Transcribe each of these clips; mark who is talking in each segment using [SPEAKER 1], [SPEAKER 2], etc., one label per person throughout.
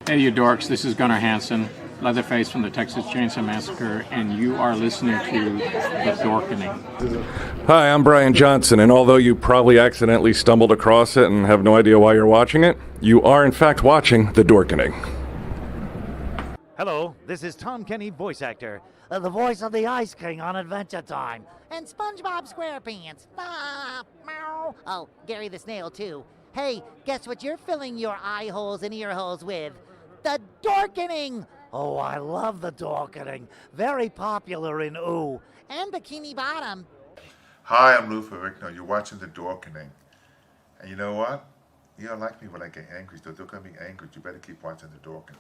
[SPEAKER 1] Hey, you dorks, this is Gunnar Hansen, Leatherface from the Texas Chainsaw Massacre, and you are listening to The Dorkening.
[SPEAKER 2] Hi, I'm Brian Johnson, and although you probably accidentally stumbled across it and have no idea why you're watching it, you are in fact watching The Dorkening.
[SPEAKER 3] Hello, this is Tom Kenny, voice actor, the voice of the Ice King on Adventure Time, and SpongeBob SquarePants. Ah, meow. Oh, Gary the Snail, too. Hey, guess what you're filling your eye holes and ear holes with? The Dorkening! Oh, I love the Dorkening. Very popular in Ooh and Bikini Bottom.
[SPEAKER 4] Hi, I'm Lou Ferrigno. You're watching The Dorkening. And you know what? You don't like me when I get angry, so don't get me angry. You better keep watching The Dorkening.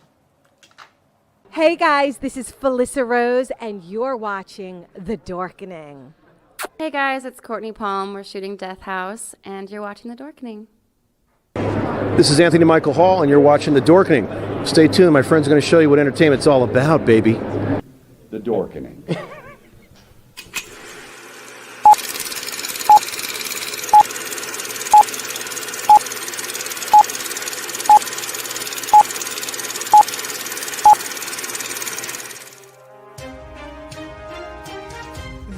[SPEAKER 5] Hey guys, this is Felissa Rose, and you're watching The Dorkening.
[SPEAKER 6] Hey guys, it's Courtney Palm. We're shooting Death House, and you're watching The Dorkening.
[SPEAKER 7] This is Anthony Michael Hall, and you're watching The Dorkening. Stay tuned, my friends are going to show you what entertainment's all about, baby.
[SPEAKER 2] The Dorkening.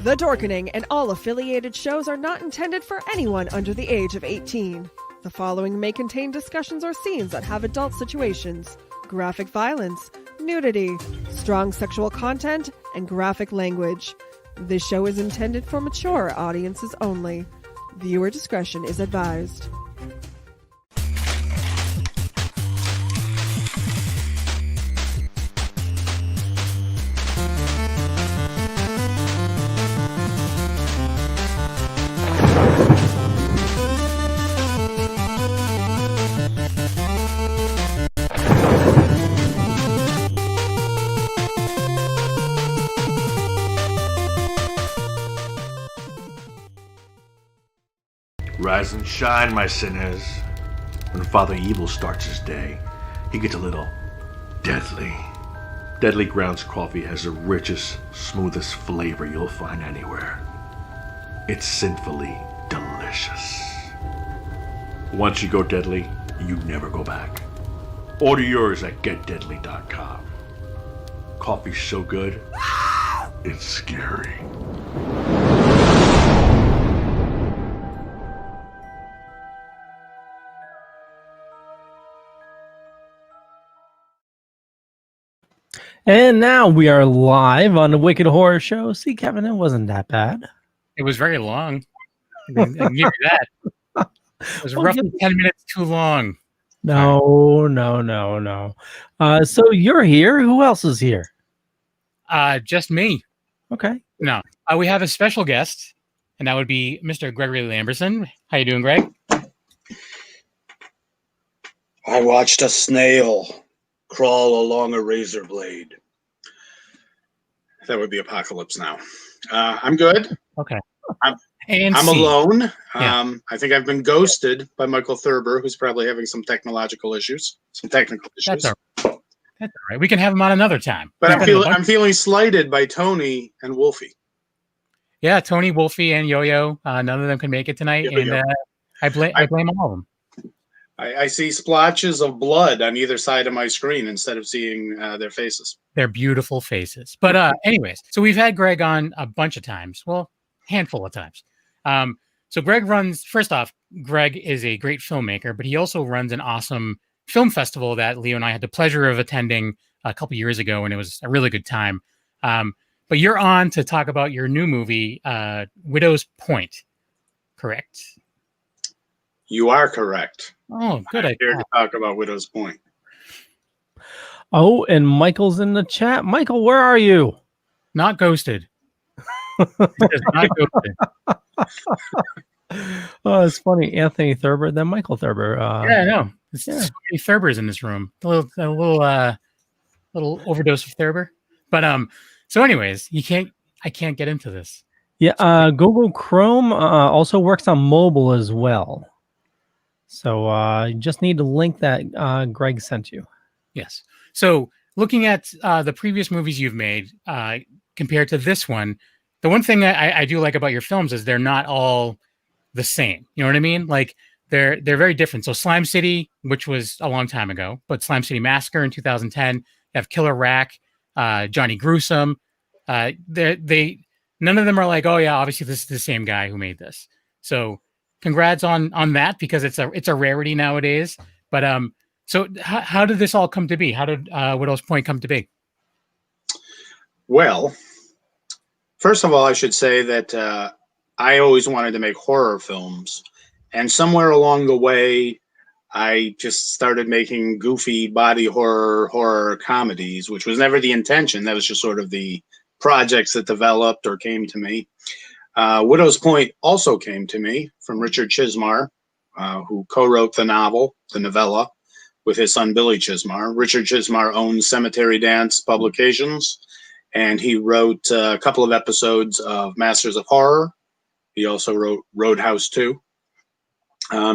[SPEAKER 8] The Dorkening and all affiliated shows are not intended for anyone under the age of 18. The following may contain discussions or scenes that have adult situations, graphic violence, nudity, strong sexual content, and graphic language. This show is intended for mature audiences only. Viewer discretion is advised.
[SPEAKER 9] Rise and shine, my sinners. When Father Evil starts his day, he gets a little deadly. Deadly Grounds coffee has the richest, smoothest flavor you'll find anywhere. It's sinfully delicious. Once you go deadly, you never go back. Order yours at getdeadly.com. Coffee's so good, it's scary.
[SPEAKER 10] And now we are live on the Wicked Horror Show. See, Kevin, it wasn't that bad.
[SPEAKER 1] It was very long. I can give you that. It was roughly 10 minutes too long.
[SPEAKER 10] No. So you're here. Who else is here?
[SPEAKER 1] Just me.
[SPEAKER 10] Okay.
[SPEAKER 1] No. We have a special guest, and that would be Mr. Gregory Lamberson. How you doing, Greg?
[SPEAKER 11] I watched a snail crawl along a razor blade. That would be Apocalypse Now. I'm good.
[SPEAKER 1] Okay.
[SPEAKER 11] I'm
[SPEAKER 1] ANC.
[SPEAKER 11] alone.
[SPEAKER 1] Yeah.
[SPEAKER 11] I think I've been ghosted by Michael Thurber, who's probably having some technical issues.
[SPEAKER 1] That's all right. That's all right. We can have him on another time.
[SPEAKER 11] But I'm feeling slighted by Tony and Wolfie.
[SPEAKER 1] Yeah, Tony, Wolfie, and Yo-Yo. None of them can make it tonight, and I blame all of them.
[SPEAKER 11] I see splotches of blood on either side of my screen instead of seeing their faces.
[SPEAKER 1] They're beautiful faces. But anyways, so we've had Greg on a bunch of times. Well, handful of times. So Greg first off, Greg is a great filmmaker, but he also runs an awesome film festival that Leo and I had the pleasure of attending a couple years ago, and it was a really good time. But you're on to talk about your new movie, Widow's Point, correct?
[SPEAKER 11] You are correct.
[SPEAKER 1] Oh, good.
[SPEAKER 11] I'm here to talk about Widow's Point.
[SPEAKER 10] Oh, and Michael's in the chat. Michael, where are you?
[SPEAKER 1] Not ghosted. Not ghosted.
[SPEAKER 10] Oh, it's funny. Anthony Thurber, then Michael Thurber.
[SPEAKER 1] Yeah, I know. There's so many Thurbers in this room. A little overdose of Thurber. But so anyways, I can't get into this.
[SPEAKER 10] Yeah, Google Chrome also works on mobile as well. So you just need to link that Greg sent you.
[SPEAKER 1] Yes. So looking at the previous movies you've made compared to this one, the one thing I do like about your films is they're not all the same. You know what I mean? Like they're very different. So Slime City, which was a long time ago, but Slime City Massacre in 2010. You have Killer Rack, Johnny Gruesome. They none of them are like, oh yeah, obviously this is the same guy who made this. So congrats on that, because it's a rarity nowadays. But so how did this all come to be? How did Widow's Point come to be?
[SPEAKER 11] Well, first of all, I should say that I always wanted to make horror films, and somewhere along the way, I just started making goofy body horror comedies, which was never the intention. That was just sort of the projects that developed or came to me. Widow's Point also came to me from Richard Chismar, who co-wrote the novella, with his son Billy Chismar. Richard Chismar owns Cemetery Dance Publications, and he wrote a couple of episodes of Masters of Horror. He also wrote Roadhouse 2.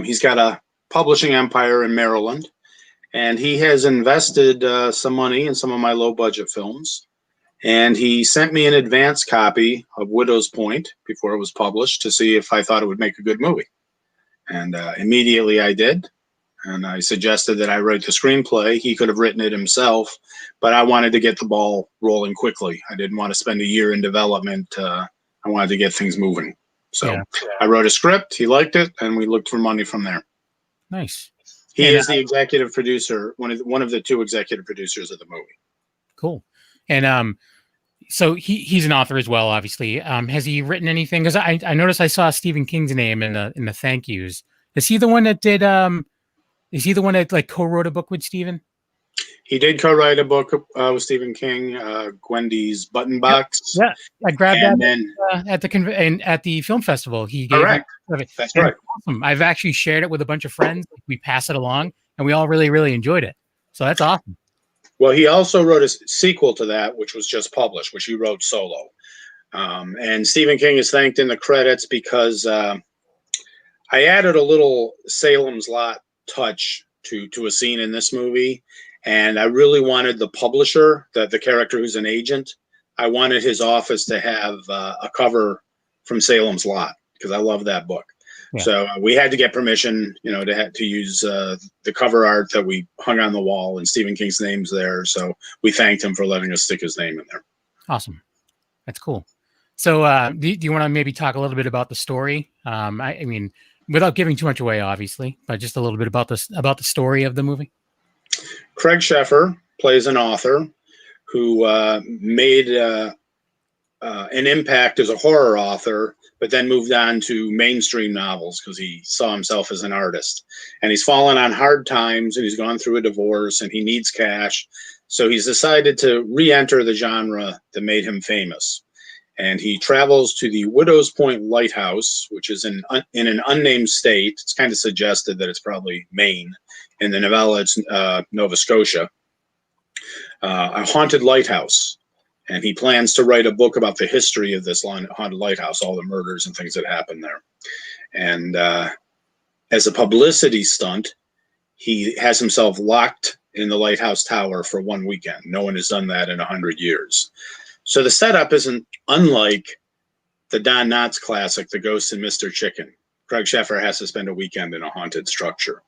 [SPEAKER 11] He's got a publishing empire in Maryland, and he has invested some money in some of my low-budget films. And he sent me an advance copy of Widow's Point before it was published to see if I thought it would make a good movie. And immediately I did. And I suggested that I write the screenplay. He could have written it himself, but I wanted to get the ball rolling quickly. I didn't want to spend a year in development. I wanted to get things moving. So I wrote a script. He liked it, and we looked for money from there.
[SPEAKER 1] Nice.
[SPEAKER 11] He is the executive producer, one of the two executive producers of the movie.
[SPEAKER 1] Cool. And so he's an author as well, obviously. Has he written anything? Because I noticed I saw Stephen King's name in the thank yous. Is he the one that did? Is he the one that like co-wrote a book with Stephen?
[SPEAKER 11] He did co-write a book with Stephen King, Gwendy's Button Box.
[SPEAKER 1] Yeah, I grabbed
[SPEAKER 11] and
[SPEAKER 1] that
[SPEAKER 11] then,
[SPEAKER 1] at the film festival. He gave
[SPEAKER 11] correct. That's right.
[SPEAKER 1] Awesome. I've actually shared it with a bunch of friends. We pass it along, and we all really, really enjoyed it. So that's awesome.
[SPEAKER 11] Well, he also wrote a sequel to that, which was just published, which he wrote solo. And Stephen King is thanked in the credits because I added a little Salem's Lot touch to a scene in this movie. And I really wanted the publisher, the character who's an agent, I wanted his office to have a cover from Salem's Lot, because I love that book. Yeah. So we had to get permission, to use the cover art that we hung on the wall, and Stephen King's name's there. So we thanked him for letting us stick his name in there.
[SPEAKER 1] Awesome. That's cool. So do you want to maybe talk a little bit about the story? I mean, without giving too much away, obviously, but just a little bit about the story of the movie.
[SPEAKER 11] Craig Sheffer plays an author who made an impact as a horror author, but then moved on to mainstream novels because he saw himself as an artist. And he's fallen on hard times, and he's gone through a divorce, and he needs cash. So he's decided to re-enter the genre that made him famous. And he travels to the Widow's Point lighthouse, which is in an unnamed state. It's kind of suggested that it's probably Maine. In the novella, it's Nova Scotia. A haunted lighthouse. And he plans to write a book about the history of this haunted lighthouse, all the murders and things that happened there. And as a publicity stunt, he has himself locked in the lighthouse tower for one weekend. No one has done that in 100 years. So the setup isn't unlike the Don Knotts classic, The Ghost and Mr. Chicken. Craig Sheffer has to spend a weekend in a haunted structure.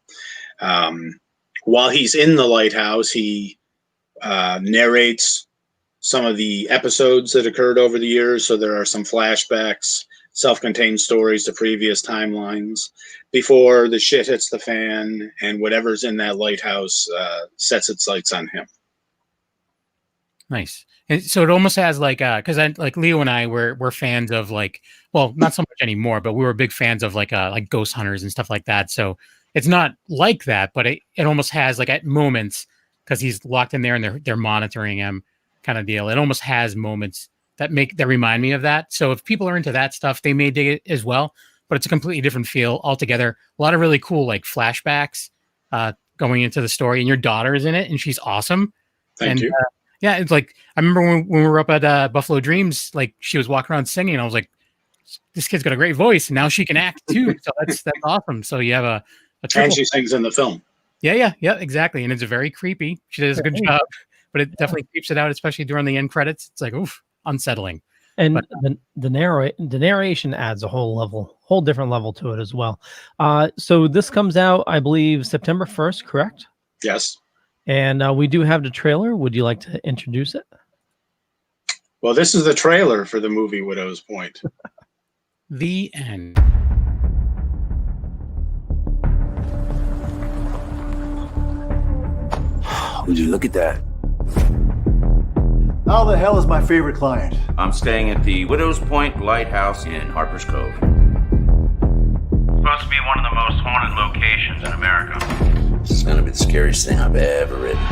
[SPEAKER 11] While he's in the lighthouse, he narrates some of the episodes that occurred over the years. So there are some flashbacks, self-contained stories to previous timelines before the shit hits the fan and whatever's in that lighthouse sets its sights on him.
[SPEAKER 1] Nice. And so it almost has like, because like Leo and I were fans of like, well, not so much anymore, but we were big fans of like ghost hunters and stuff like that. So it's not like that, but it almost has like at moments, because he's locked in there and they're monitoring him, kind of deal. It almost has moments that remind me of that. So if people are into that stuff, they may dig it as well. But it's a completely different feel altogether. A lot of really cool like flashbacks going into the story, and your daughter is in it, and she's awesome.
[SPEAKER 11] Thank you.
[SPEAKER 1] Yeah, it's like I remember when we were up at Buffalo Dreams, like she was walking around singing. And I was like, "This kid's got a great voice, and now she can act too." So that's awesome. So you have a
[SPEAKER 11] and she sings in the film.
[SPEAKER 1] Yeah, exactly. And it's very creepy. She does a good job, but it definitely creeps it out, especially during the end credits. It's like, oof, unsettling.
[SPEAKER 10] And the narration adds a whole level whole different level to it as well. So this comes out, I believe, September 1st, correct?
[SPEAKER 11] Yes.
[SPEAKER 10] And we do have the trailer. Would you like to introduce it?
[SPEAKER 11] Well, this is the trailer for the movie Widow's Point.
[SPEAKER 1] The end.
[SPEAKER 12] Would you look at that?
[SPEAKER 13] How the hell is my favorite client?
[SPEAKER 12] I'm staying at the Widow's Point Lighthouse in Harper's Cove.
[SPEAKER 14] Supposed to be one of the most haunted locations in America.
[SPEAKER 12] This is gonna be the scariest thing I've ever written.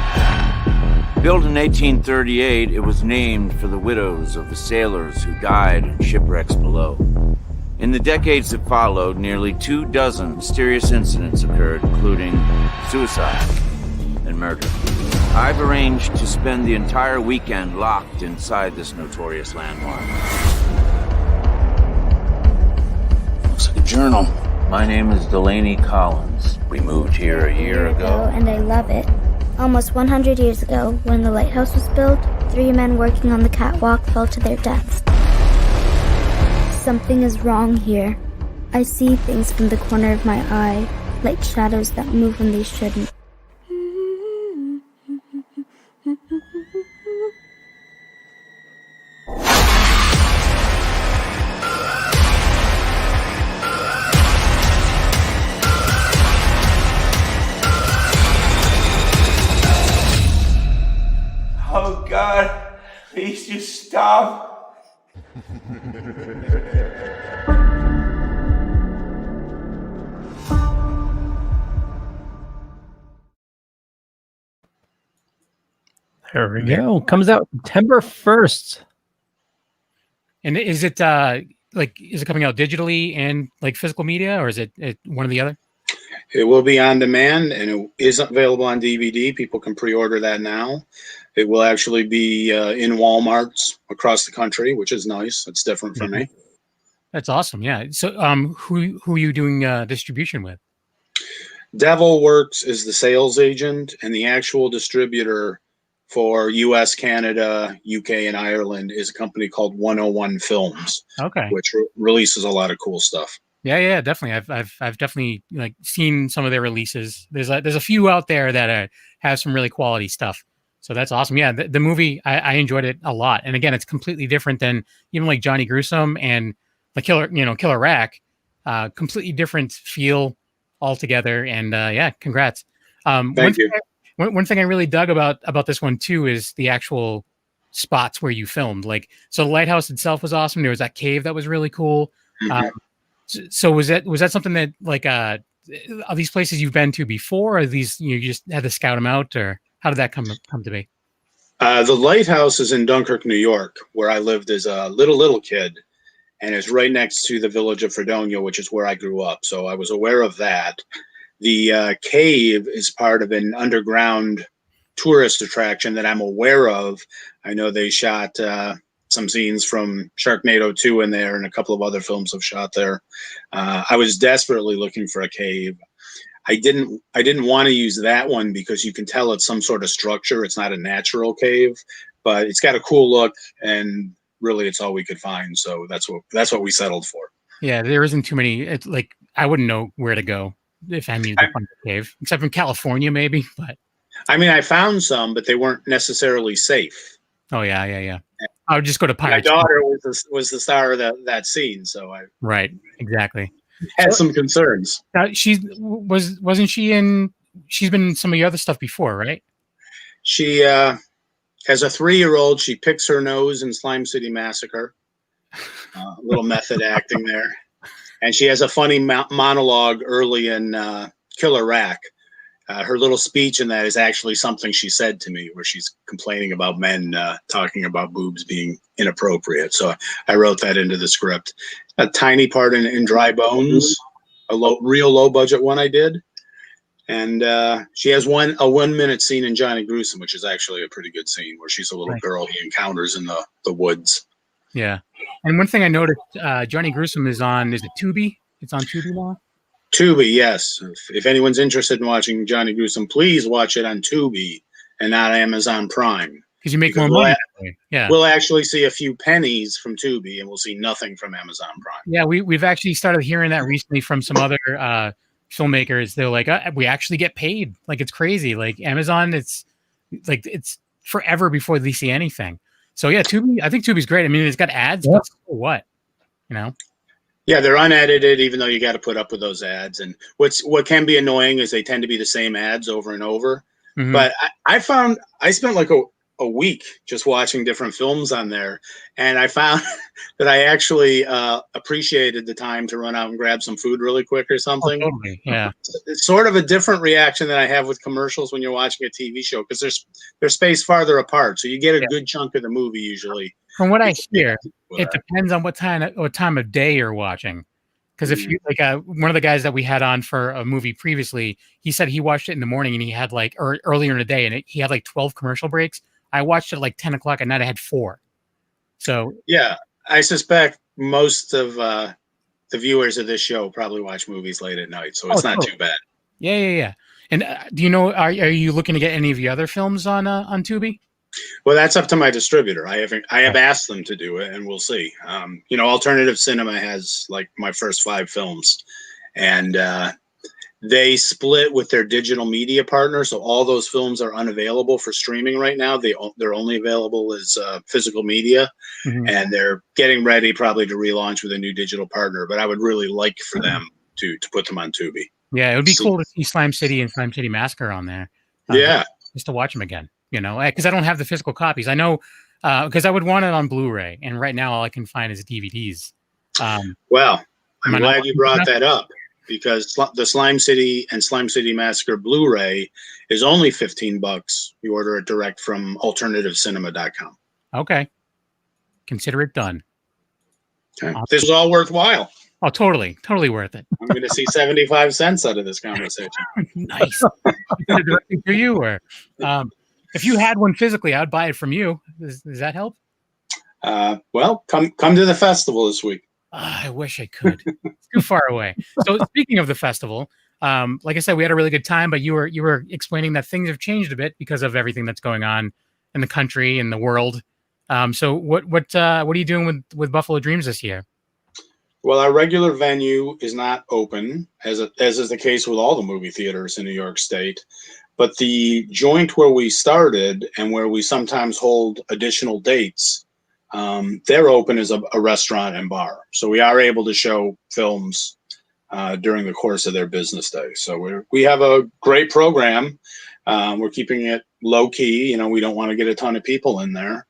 [SPEAKER 12] Built in 1838, it was named for the widows of the sailors who died in shipwrecks below. In the decades that followed, nearly 24 mysterious incidents occurred, including suicide and murder. I've arranged to spend the entire weekend locked inside this notorious landmark. Looks like a journal. My name is Delaney Collins. We moved here a year ago.
[SPEAKER 15] And I love it. Almost 100 years ago, when the lighthouse was built, 3 men working on the catwalk fell to their deaths. Something is wrong here. I see things from the corner of my eye, like shadows that move when they shouldn't.
[SPEAKER 12] Oh God, please just stop.
[SPEAKER 10] There we go. Comes out September 1st.
[SPEAKER 1] And is it is it coming out digitally and like physical media, or is it one or the other?
[SPEAKER 11] It will be on demand, and it is available on DVD. People can pre-order that now. It will actually be in Walmarts across the country, which is nice. It's different for me.
[SPEAKER 1] That's awesome. Yeah. So, who are you doing distribution with?
[SPEAKER 11] Devil Works is the sales agent, and the actual distributor for U.S., Canada, UK, and Ireland is a company called 101 Films.
[SPEAKER 1] Okay.
[SPEAKER 11] Which releases a lot of cool stuff.
[SPEAKER 1] Yeah, definitely. I've definitely like seen some of their releases. There's a few out there that have some really quality stuff. So that's awesome. Yeah, the movie I enjoyed it a lot. And again, it's completely different than even like Johnny Gruesome and the Killer Rack. Completely different feel altogether. And yeah, congrats.
[SPEAKER 11] Thank you.
[SPEAKER 1] One thing I really dug about this one too is the actual spots where you filmed. Like, so the lighthouse itself was awesome. There was that cave that was really cool.
[SPEAKER 11] Mm-hmm.
[SPEAKER 1] So was that something that like are these places you've been to before, or these you just had to scout them out, or how did that come to be?
[SPEAKER 11] The lighthouse is in Dunkirk, New York, where I lived as a little kid, and it's right next to the village of Fredonia, which is where I grew up. So I was aware of that. The cave is part of an underground tourist attraction that I'm aware of. I know they shot some scenes from Sharknado 2 in there, and a couple of other films have shot there. I was desperately looking for a cave. I didn't want to use that one because you can tell it's some sort of structure. It's not a natural cave, but it's got a cool look, and really it's all we could find. So that's what we settled for.
[SPEAKER 1] Yeah, there isn't too many. It's like I wouldn't know where to go if I needed to find a cave, except from California maybe. But
[SPEAKER 11] I mean, I found some, but they weren't necessarily safe.
[SPEAKER 1] Oh yeah. I would just go to Pirates.
[SPEAKER 11] My daughter was the star of that scene, so I
[SPEAKER 1] right, exactly.
[SPEAKER 11] Had some concerns.
[SPEAKER 1] Wasn't she in? She's been in some of your other stuff before, right?
[SPEAKER 11] She has a 3-year-old. She picks her nose in Slime City Massacre. A little method acting there, and she has a funny monologue early in Killer Rack. Her little speech in that is actually something she said to me, where she's complaining about men talking about boobs being inappropriate. So I wrote that into the script. A tiny part in Dry Bones, a real low budget one I did. And she has a 1-minute scene in Johnny Gruesome, which is actually a pretty good scene, where she's a little girl he encounters in the woods.
[SPEAKER 1] Yeah. And one thing I noticed, Johnny Gruesome is it Tubi? It's on Tubi now?
[SPEAKER 11] Tubi, yes. If anyone's interested in watching Johnny Gruesome, please watch it on Tubi and not Amazon Prime.
[SPEAKER 1] because you make
[SPEAKER 11] Because
[SPEAKER 1] more money.
[SPEAKER 11] Yeah, we'll actually see a few pennies from Tubi, and we'll see nothing from Amazon Prime.
[SPEAKER 1] Yeah, we've actually started hearing that recently from some other filmmakers. They're like, we actually get paid. Like, it's crazy. Like Amazon, it's forever before they see anything. So yeah, Tubi. I think Tubi's great. I mean, it's got ads, but what, you know?
[SPEAKER 11] Yeah, they're unedited, even though you got to put up with those ads. And what can be annoying is they tend to be the same ads over and over.
[SPEAKER 1] Mhm.
[SPEAKER 11] But I spent like a week just watching different films on there, and I found that I actually appreciated the time to run out and grab some food really quick or something.
[SPEAKER 1] Oh, totally. Yeah.
[SPEAKER 11] It's sort of a different reaction than I have with commercials when you're watching a TV show, because they're spaced farther apart, so you get a good chunk of the movie usually.
[SPEAKER 1] From what I hear, it depends on what time of day you're watching. Because if you one of the guys that we had on for a movie previously, he said he watched it in the morning and he had or earlier in the day, and he had 12 commercial breaks. I watched it at 10 o'clock at night. I had 4. So
[SPEAKER 11] yeah, I suspect most of the viewers of this show probably watch movies late at night, so it's not too bad.
[SPEAKER 1] Yeah. And do you know? Are you looking to get any of the other films on Tubi?
[SPEAKER 11] Well, that's up to my distributor. I have asked them to do it, and we'll see. Alternative Cinema has my first 5 films, and they split with their digital media partner, so all those films are unavailable for streaming right now. They're only available as physical media, and they're getting ready probably to relaunch with a new digital partner. But I would really like for them to put them on Tubi.
[SPEAKER 1] Yeah, it would be cool to see Slime City and Slime City Massacre on there. Just to watch them again. Because I don't have the physical copies. I know because I would want it on Blu-ray, and right now all I can find is DVDs.
[SPEAKER 11] Well, I'm glad you brought that up, because the Slime City and Slime City Massacre Blu-ray is only $15. You order it direct from alternativecinema.com.
[SPEAKER 1] Okay. Consider it done.
[SPEAKER 11] Okay. This is all worthwhile.
[SPEAKER 1] Oh, totally worth it.
[SPEAKER 11] I'm going to see 75 cents out of this conversation.
[SPEAKER 1] Nice. Directly to you, or if you had one physically, I'd buy it from you. Does that help?
[SPEAKER 11] Well, come to the festival this week.
[SPEAKER 1] I wish I could. It's too far away. So speaking of the festival, like I said, we had a really good time, but you were explaining that things have changed a bit because of everything that's going on in the country and the world. So what are you doing with Buffalo Dreams this year?
[SPEAKER 11] Well, our regular venue is not open, as is the case with all the movie theaters in New York State. But the joint where we started and where we sometimes hold additional dates, they're open as a restaurant and bar. So we are able to show films during the course of their business day. So we have a great program. We're keeping it low key. We don't want to get a ton of people in there.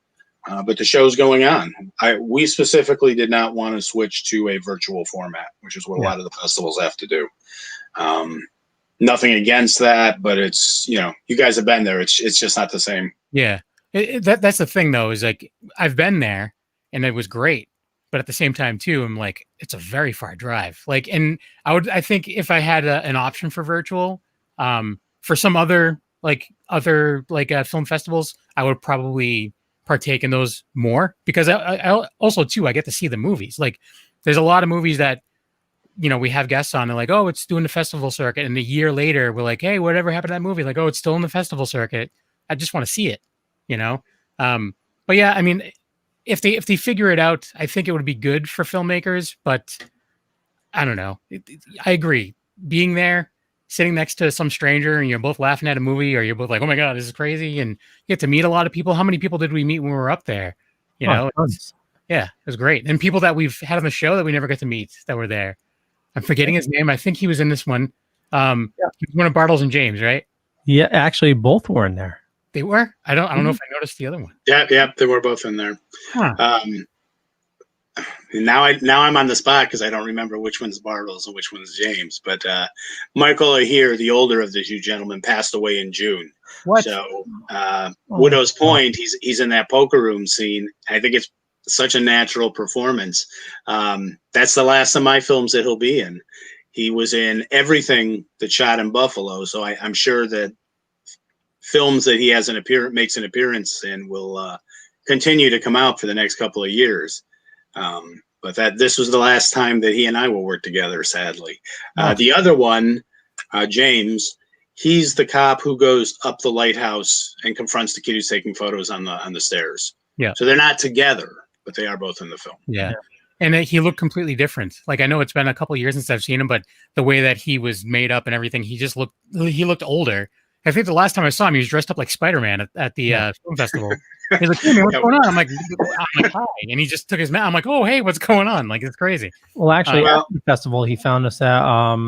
[SPEAKER 11] But the show's going on. We specifically did not want to switch to a virtual format, which is what a lot of the festivals have to do. Nothing against that, but it's, you guys have been there. It's just not the same.
[SPEAKER 1] Yeah. That's the thing, though, is I've been there and it was great. But at the same time, too, I'm like, it's a very far drive. And I think if I had an option for virtual, for some other film festivals, I would probably partake in those more, because I also, too, I get to see the movies. There's a lot of movies that, we have guests on, they're like, oh, it's doing the festival circuit. And a year later, we're like, hey, whatever happened to that movie? Oh, it's still in the festival circuit. I just want to see it, But yeah, I mean, if they figure it out, I think it would be good for filmmakers, but I don't know. I agree. Being there, sitting next to some stranger and you're both laughing at a movie, or you're both like, oh my God, this is crazy. And you get to meet a lot of people. How many people did we meet when we were up there? Yeah, it was great. And people that we've had on the show that we never get to meet that were there. I'm forgetting his name. I think he was in this one. He was one of Bartles and James, right? Yeah, actually, both were in there. They were? I don't know if I noticed the other one.
[SPEAKER 11] Yeah, they were both in there.
[SPEAKER 1] Huh.
[SPEAKER 11] Now I'm on the spot because I don't remember which one's Bartles and which one's James. But Michael here, the older of the two gentlemen, passed away in June.
[SPEAKER 1] What?
[SPEAKER 11] So Widow's Point, he's in that poker room scene. I think it's such a natural performance. That's the last of my films that he'll be in. He was in everything that shot in Buffalo, so I'm sure that films that he has makes an appearance in will continue to come out for the next couple of years. But this was the last time that he and I will work together, sadly. The other one, James, He's the cop who goes up the lighthouse and confronts the kid who's taking photos on the stairs.
[SPEAKER 1] Yeah.
[SPEAKER 11] So they're not together, but they are both in the film.
[SPEAKER 1] Yeah. And he looked completely different. Like, I know it's been a couple of years since I've seen him, but the way that he was made up and everything, he looked older. I think the last time I saw him, he was dressed up like Spider-Man at the film festival. He's like, "Hey, man, what's going on?" I'm like, "Hi," and he just took his mask. I'm like, "Oh, hey, what's going on?" Like, it's crazy.
[SPEAKER 10] Well, actually, at the festival, he found us at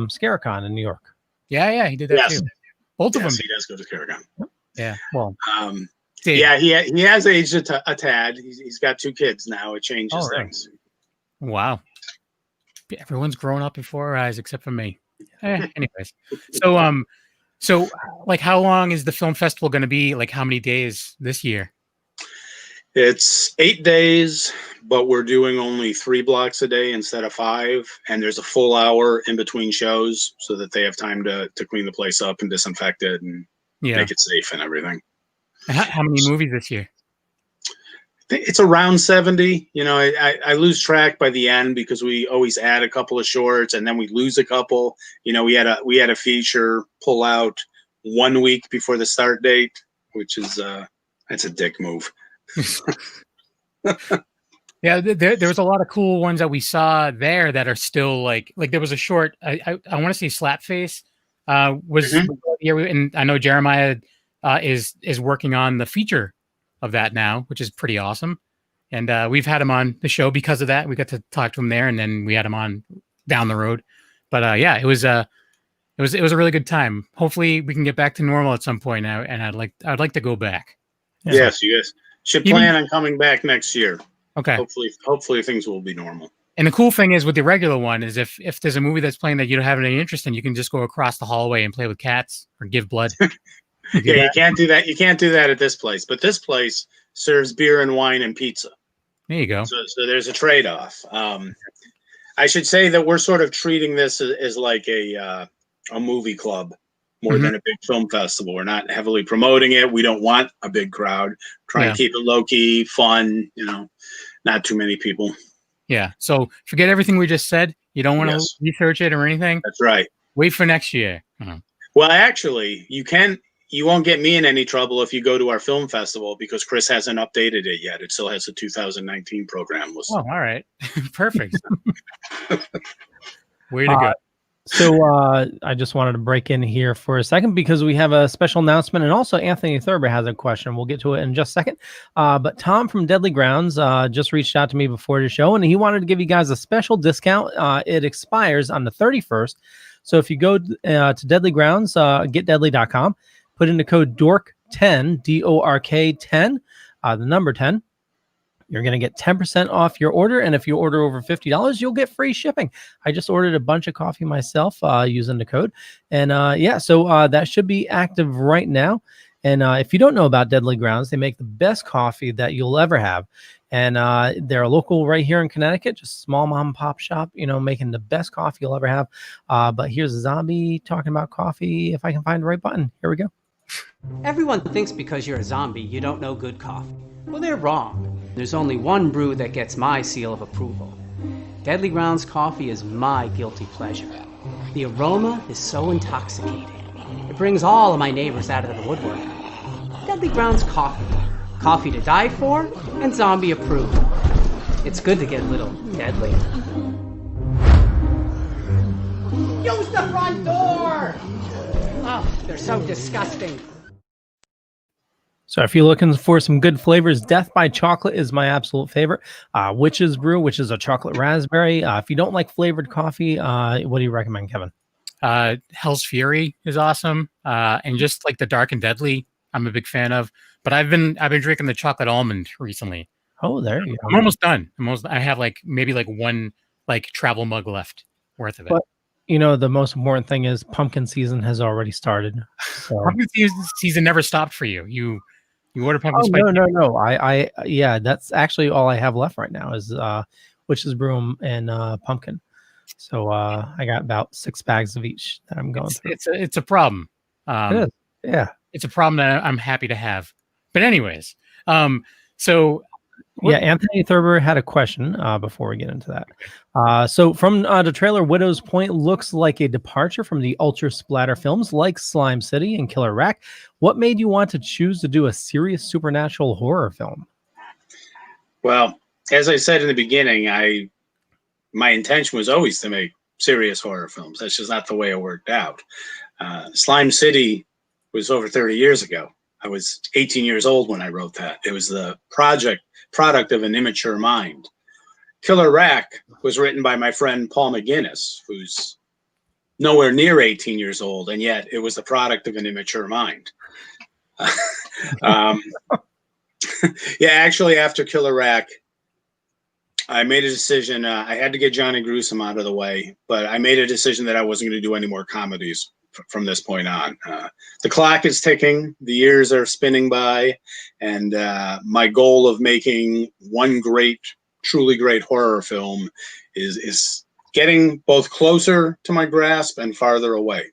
[SPEAKER 10] Scarecon in New York.
[SPEAKER 1] Yeah, he did that too. Both of them.
[SPEAKER 11] He does go to Scarecon.
[SPEAKER 1] Yeah. Well.
[SPEAKER 11] Yeah, he has aged a tad. He's got 2 kids now. It changes things.
[SPEAKER 1] Wow. Everyone's grown up before our eyes except for me. Anyways, so like, how long is the film festival going to be? Like, how many days this year?
[SPEAKER 11] It's 8 days, but we're doing only 3 blocks a day instead of 5, and there's a full hour in between shows so that they have time to clean the place up and disinfect it and make it safe and everything.
[SPEAKER 1] How many movies this year?
[SPEAKER 11] It's around 70. You know, I lose track by the end because we always add a couple of shorts and then we lose a couple. You know, we had a feature pull out 1 week before the start date, which is that's a dick move.
[SPEAKER 1] Yeah, there was a lot of cool ones that we saw there that are still like there was a short. I want to say Slapface was here, and I know Jeremiah is working on the feature of that now, which is pretty awesome. And we've had him on the show because of that. We got to talk to him there, and then we had him on down the road. But yeah, it was a really good time. Hopefully, we can get back to normal at some point now, and I'd like to go back.
[SPEAKER 11] Yes, you guys should plan on coming back next year.
[SPEAKER 1] Okay.
[SPEAKER 11] Hopefully things will be normal.
[SPEAKER 1] And the cool thing is with the regular one is if there's a movie that's playing that you don't have any interest in, you can just go across the hallway and play with cats or give blood.
[SPEAKER 11] You can't do that. You can't do that at this place. But this place serves beer and wine and pizza.
[SPEAKER 1] There you go.
[SPEAKER 11] So there's a trade-off. I should say that we're sort of treating this as like a movie club more than a big film festival. We're not heavily promoting it. We don't want a big crowd. Try and keep it low-key, fun, you know, not too many people.
[SPEAKER 1] Yeah. So forget everything we just said. You don't want to research it or anything.
[SPEAKER 11] That's right.
[SPEAKER 1] Wait for next year.
[SPEAKER 11] Well, actually, you won't get me in any trouble if you go to our film festival because Chris hasn't updated it yet. It still has a 2019 program listed.
[SPEAKER 1] Oh, all right. Perfect. Way to go.
[SPEAKER 10] So I just wanted to break in here for a second because we have a special announcement, and also Anthony Thurber has a question. We'll get to it in just a second. But Tom from Deadly Grounds just reached out to me before the show, and he wanted to give you guys a special discount. It expires on the 31st. So if you go to Deadly Grounds, getdeadly.com, put in the code DORK10, DORK10, the number 10. You're going to get 10% off your order. And if you order over $50, you'll get free shipping. I just ordered a bunch of coffee myself using the code. And so that should be active right now. And if you don't know about Deadly Grounds, they make the best coffee that you'll ever have. And they're local right here in Connecticut, just small mom and pop shop, you know, making the best coffee you'll ever have. But here's a zombie talking about coffee. If I can find the right button. Here we go.
[SPEAKER 16] Everyone thinks because you're a zombie, you don't know good coffee. Well, they're wrong. There's only one brew that gets my seal of approval. Deadly Grounds coffee is my guilty pleasure. The aroma is so intoxicating. It brings all of my neighbors out of the woodwork. Deadly Grounds coffee. Coffee to die for and zombie approved. It's good to get a little deadly. Use the front door! Oh, they're so disgusting.
[SPEAKER 10] So if you're looking for some good flavors, Death by Chocolate is my absolute favorite. Witch's Brew, which is a chocolate raspberry. If you don't like flavored coffee, what do you recommend, Kevin?
[SPEAKER 1] Hell's Fury is awesome. And just like the Dark and Deadly, I'm a big fan of. But I've been drinking the chocolate almond recently.
[SPEAKER 10] Oh, there you go.
[SPEAKER 1] I'm almost done. I have maybe one travel mug left worth of it.
[SPEAKER 10] But you know, the most important thing is pumpkin season has already started. So.
[SPEAKER 1] Pumpkin season never stopped for you. You order pumpkin spice.
[SPEAKER 10] No. I that's actually all I have left right now is Witch's Brew and pumpkin. So I got about 6 bags of each that I'm going through.
[SPEAKER 1] It's a problem.
[SPEAKER 10] It is. Yeah.
[SPEAKER 1] It's a problem that I'm happy to have. But anyways, so
[SPEAKER 10] Yeah, Anthony Thurber had a question before we get into that. So from the trailer, Widow's Point looks like a departure from the ultra splatter films like Slime City and Killer Rack. What made you want to choose to do a serious supernatural horror film?
[SPEAKER 11] Well, as I said in the beginning, my intention was always to make serious horror films. That's just not the way it worked out. Slime City was over 30 years ago. I was 18 years old when I wrote that. It was the product of an immature mind. Killer Rack was written by my friend Paul McGinnis, who's nowhere near 18 years old, and yet it was the product of an immature mind. Yeah, actually, after Killer Rack, I made a decision. I had to get Johnny Gruesome out of the way, but I made a decision that I wasn't going to do any more comedies from this point on. The clock is ticking, the years are spinning by, and my goal of making one great, truly great horror film is getting both closer to my grasp and farther away.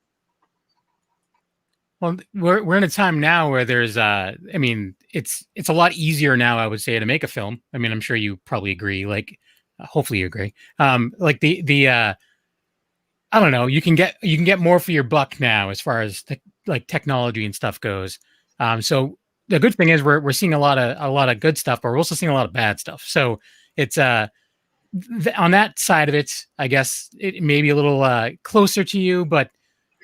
[SPEAKER 1] Well, we're in a time now where there's I mean, it's a lot easier now, I would say, to make a film. I mean, I'm sure you probably agree. Like, hopefully you agree. Like the I don't know, you can get more for your buck now as far as like technology and stuff goes. So the good thing is we're seeing a lot of good stuff, but we're also seeing a lot of bad stuff. So it's on that side of it, I guess it may be a little closer to you, but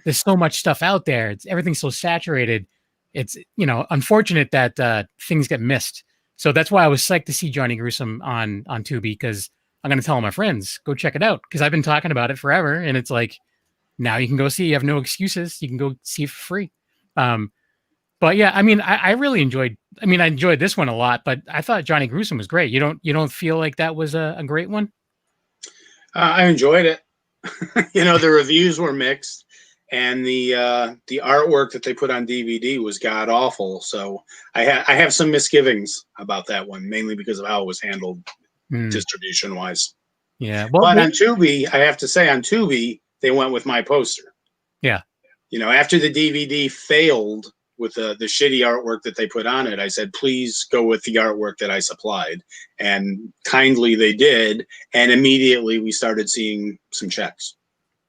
[SPEAKER 1] there's so much stuff out there. Everything's so saturated. It's, unfortunate that things get missed. So that's why I was psyched to see Johnny Gruesome on Tubi, because I'm going to tell all my friends, go check it out, because I've been talking about it forever. And it's like, now you can go see. You have no excuses. You can go see it for free. But yeah, I mean, I really enjoyed. I mean, I enjoyed this one a lot, but I thought Johnny Gruesome was great. You don't feel like that was a great one?
[SPEAKER 11] I enjoyed it. The reviews were mixed, and the artwork that they put on DVD was god awful. So I have some misgivings about that one, mainly because of how it was handled distribution wise.
[SPEAKER 1] Yeah,
[SPEAKER 11] but on Tubi, I have to say, on Tubi they went with my poster.
[SPEAKER 1] Yeah,
[SPEAKER 11] after the DVD failed with the shitty artwork that they put on it, I said, please go with the artwork that I supplied, and kindly they did, and immediately we started seeing some checks.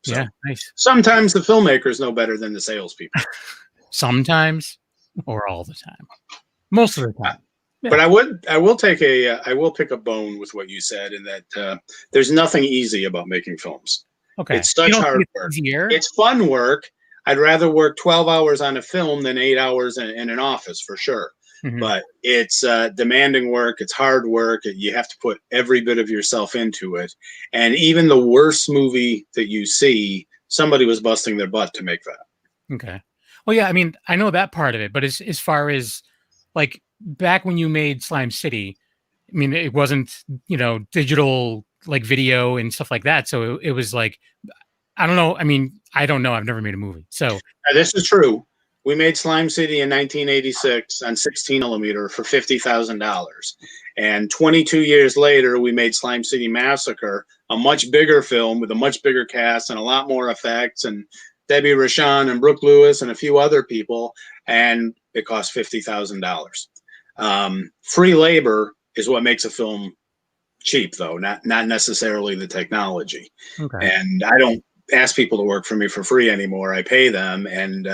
[SPEAKER 11] So
[SPEAKER 1] yeah, nice.
[SPEAKER 11] Sometimes the filmmakers know better than the salespeople.
[SPEAKER 1] Sometimes, or all the time. Most of the time. Yeah.
[SPEAKER 11] But I will pick a bone with what you said, in that there's nothing easy about making films.
[SPEAKER 1] Okay.
[SPEAKER 11] It's such hard work. It's fun work. I'd rather work 12 hours on a film than 8 hours in an office, for sure. Mm-hmm. But it's demanding work. It's hard work. You have to put every bit of yourself into it. And even the worst movie that you see, somebody was busting their butt to make that.
[SPEAKER 1] Okay. Well, yeah, I mean, I know that part of it, but as far as like back when you made Slime City, I mean, it wasn't, digital like video and stuff like that. So it was like, I don't know. I mean, I don't know. I've never made a movie. So
[SPEAKER 11] this is true. We made Slime City in 1986 on 16mm for $50,000. And 22 years later, we made Slime City Massacre, a much bigger film with a much bigger cast and a lot more effects, and Debbie Rochon and Brooke Lewis and a few other people, and it cost $50,000. Free labor is what makes a film cheap, though, not necessarily the technology.
[SPEAKER 1] Okay.
[SPEAKER 11] And I don't ask people to work for me for free anymore. I pay them, and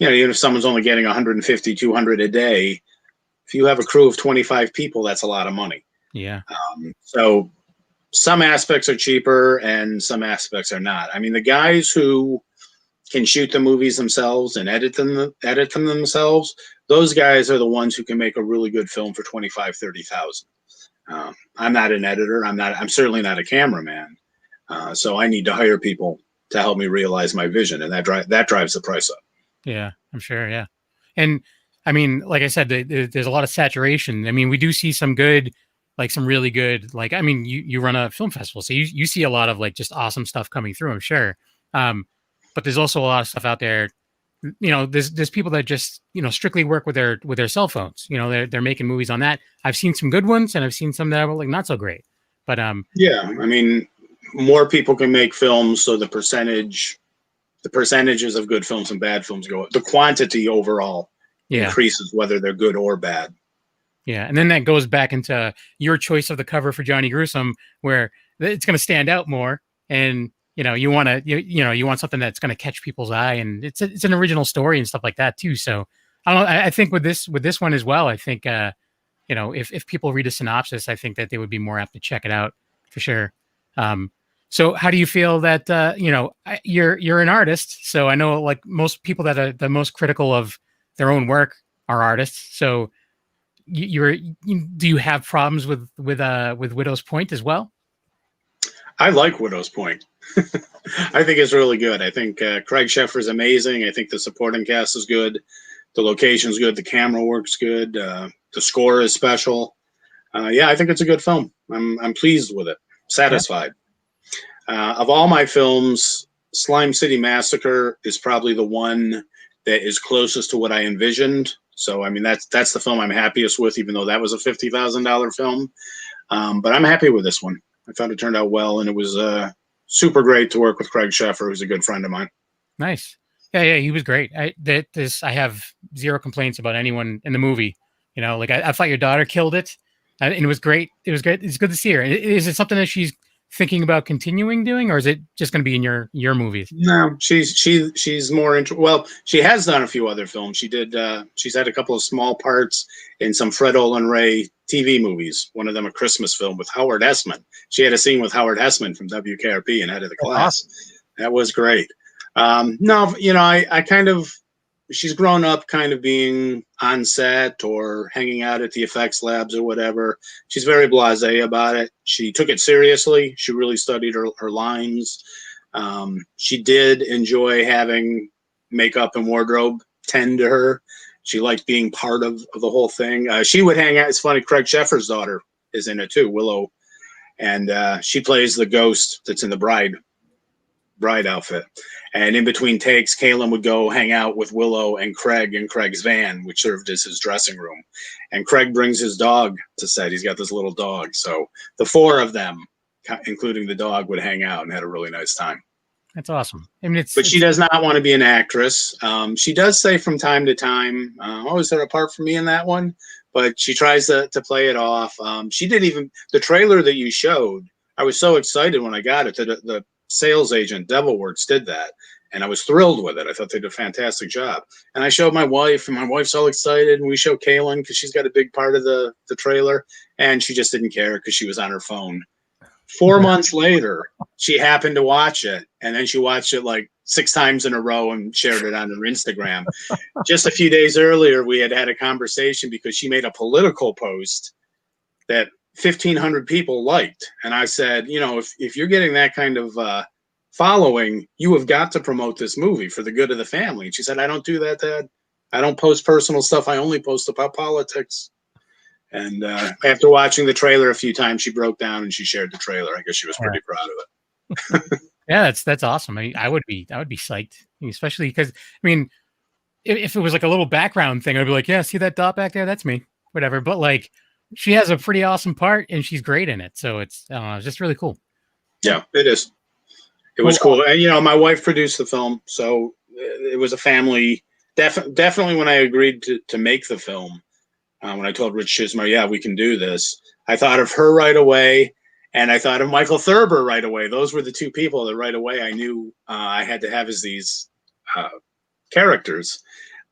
[SPEAKER 11] even if someone's only getting 150, 200 a day, if you have a crew of 25 people, that's a lot of money.
[SPEAKER 1] Yeah.
[SPEAKER 11] So some aspects are cheaper and some aspects are not. I mean, the guys who can shoot the movies themselves and edit them themselves, those guys are the ones who can make a really good film for 25, 30,000. I'm not an editor. I'm certainly not a cameraman. So I need to hire people to help me realize my vision, and that drives the price up.
[SPEAKER 1] Yeah, I'm sure. Yeah. And I mean, like I said, there's a lot of saturation. I mean, we do see some good, like some really good, like, I mean, you run a film festival, so you see a lot of like just awesome stuff coming through, I'm sure. But there's also a lot of stuff out there. There's people that just, strictly work with their cell phones. They're making movies on that. I've seen some good ones, and I've seen some that are like not so great. But
[SPEAKER 11] yeah, I mean, more people can make films, so the percentages of good films and bad films go up. The quantity overall increases, whether they're good or bad.
[SPEAKER 1] Yeah, and then that goes back into your choice of the cover for Johnny Gruesome, where it's going to stand out more, and you want something that's going to catch people's eye, and it's an original story and stuff like that too. So I think with this one as well, I think if people read a synopsis, I think that they would be more apt to check it out for sure. So how do you feel that you're an artist? So I know like most people that are the most critical of their own work are artists. So do you have problems with Widow's Point as well?
[SPEAKER 11] I like Widow's Point. I think it's really good. I think Craig Sheffer is amazing. I think the supporting cast is good. The location's good. The camera work's good. The score is special. Yeah, I think it's a good film. I'm pleased with it. Satisfied. Of all my films, Slime City Massacre is probably the one that is closest to what I envisioned. So, I mean, that's the film I'm happiest with, even though that was a $50,000 film. But I'm happy with this one. I thought it turned out well, and it was super great to work with Craig Sheffer, who's a good friend of mine. Nice.
[SPEAKER 1] Yeah, he was great. I have zero complaints about anyone in the movie. I thought your daughter killed it, and it was great. It was great. It's good to see her. Is it something that she's thinking about continuing doing, or is it just going to be in your movies?
[SPEAKER 11] No, she's more well, she has done a few other films. She's had a couple of small parts in some Fred Olen Ray TV movies. One of them a Christmas film with Howard Hessman. She had a scene with Howard Hessman from WKRP and Head of the Class. Awesome. That was great. No, I kind of, she's grown up kind of being on set or hanging out at the effects labs or whatever. She's very blasé about it. She took it seriously. She really studied her lines. She did enjoy having makeup and wardrobe tend to her. She liked being part of the whole thing. She would hang out. It's funny, Craig Sheffer's daughter is in it too, Willow. And she plays the ghost that's in the bride outfit. And in between takes, KateLynn would go hang out with Willow and Craig in Craig's van, which served as his dressing room. And Craig brings his dog to set. He's got this little dog. So the four of them, including the dog, would hang out and had a really nice time.
[SPEAKER 1] That's awesome. I mean,
[SPEAKER 11] but she does not want to be an actress. She does say from time to time, "Oh, is there a part for me in that one?" But she tries to play it off. She did even the trailer that you showed. I was so excited when I got it. The sales agent Devilworks did that, and I was thrilled with it. I thought they did a fantastic job. And I showed my wife, and my wife's all excited. And we showed KateLynn because she's got a big part of the trailer, and she just didn't care because she was on her phone. 4 months later, she happened to watch it, and then she watched it like 6 times in a row and shared it on her Instagram. Just a few days earlier, we had a conversation because she made a political post that 1,500 people liked. And I said, if you're getting that kind of following, you have got to promote this movie for the good of the family. And she said, I don't do that, Dad. I don't post personal stuff. I only post about politics. And after watching the trailer a few times, she broke down and she shared the trailer. I guess she was pretty proud of it.
[SPEAKER 1] Yeah, that's awesome. I would be psyched, especially because, I mean, if it was like a little background thing, I'd be like, yeah, see that dot back there? That's me, whatever. But like, she has a pretty awesome part and she's great in it. So it's just really cool.
[SPEAKER 11] Yeah, it is. It was cool. And, my wife produced the film. So it was a family. Definitely when I agreed to make the film, when I told Rich Chismar, yeah, we can do this, I thought of her right away. And I thought of Michael Thurber right away. Those were the two people that right away I knew I had to have as these characters.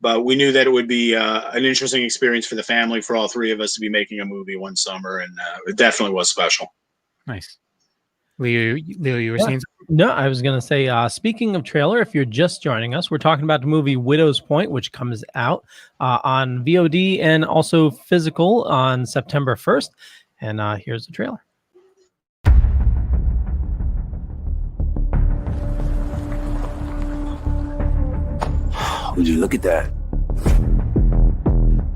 [SPEAKER 11] But we knew that it would be an interesting experience for the family, for all three of us to be making a movie one summer. And it definitely was special.
[SPEAKER 1] Nice. Leo, you were saying something?
[SPEAKER 10] No, I was going to say, speaking of trailer, if you're just joining us, we're talking about the movie Widow's Point, which comes out on VOD and also physical on September 1st. And here's the trailer.
[SPEAKER 12] Would you look at that?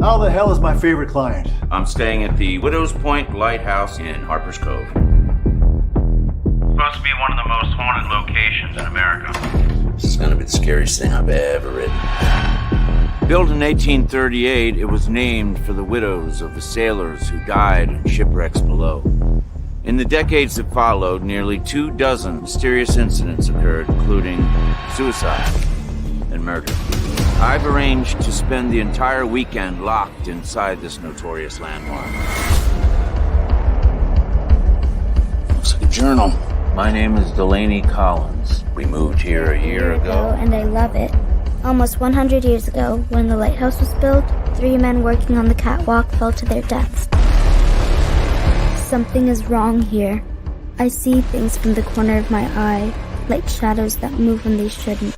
[SPEAKER 13] How the hell is my favorite client?
[SPEAKER 14] I'm staying at the Widow's Point Lighthouse in Harper's Cove. Supposed to be one of the most haunted locations in America.
[SPEAKER 12] This is gonna be the scariest thing I've ever written. Built in 1838, it was named for the widows of the sailors who died in shipwrecks below. In the decades that followed, nearly 24 mysterious incidents occurred, including suicide. and murder. I've arranged to spend the entire weekend locked inside this notorious landmark. Looks like a journal. My name is Delaney Collins. We moved here a year ago.
[SPEAKER 15] And I love it. Almost 100 years ago, when the lighthouse was built, 3 men working on the catwalk fell to their deaths. Something is wrong here. I see things from the corner of my eye, like shadows that move when they shouldn't.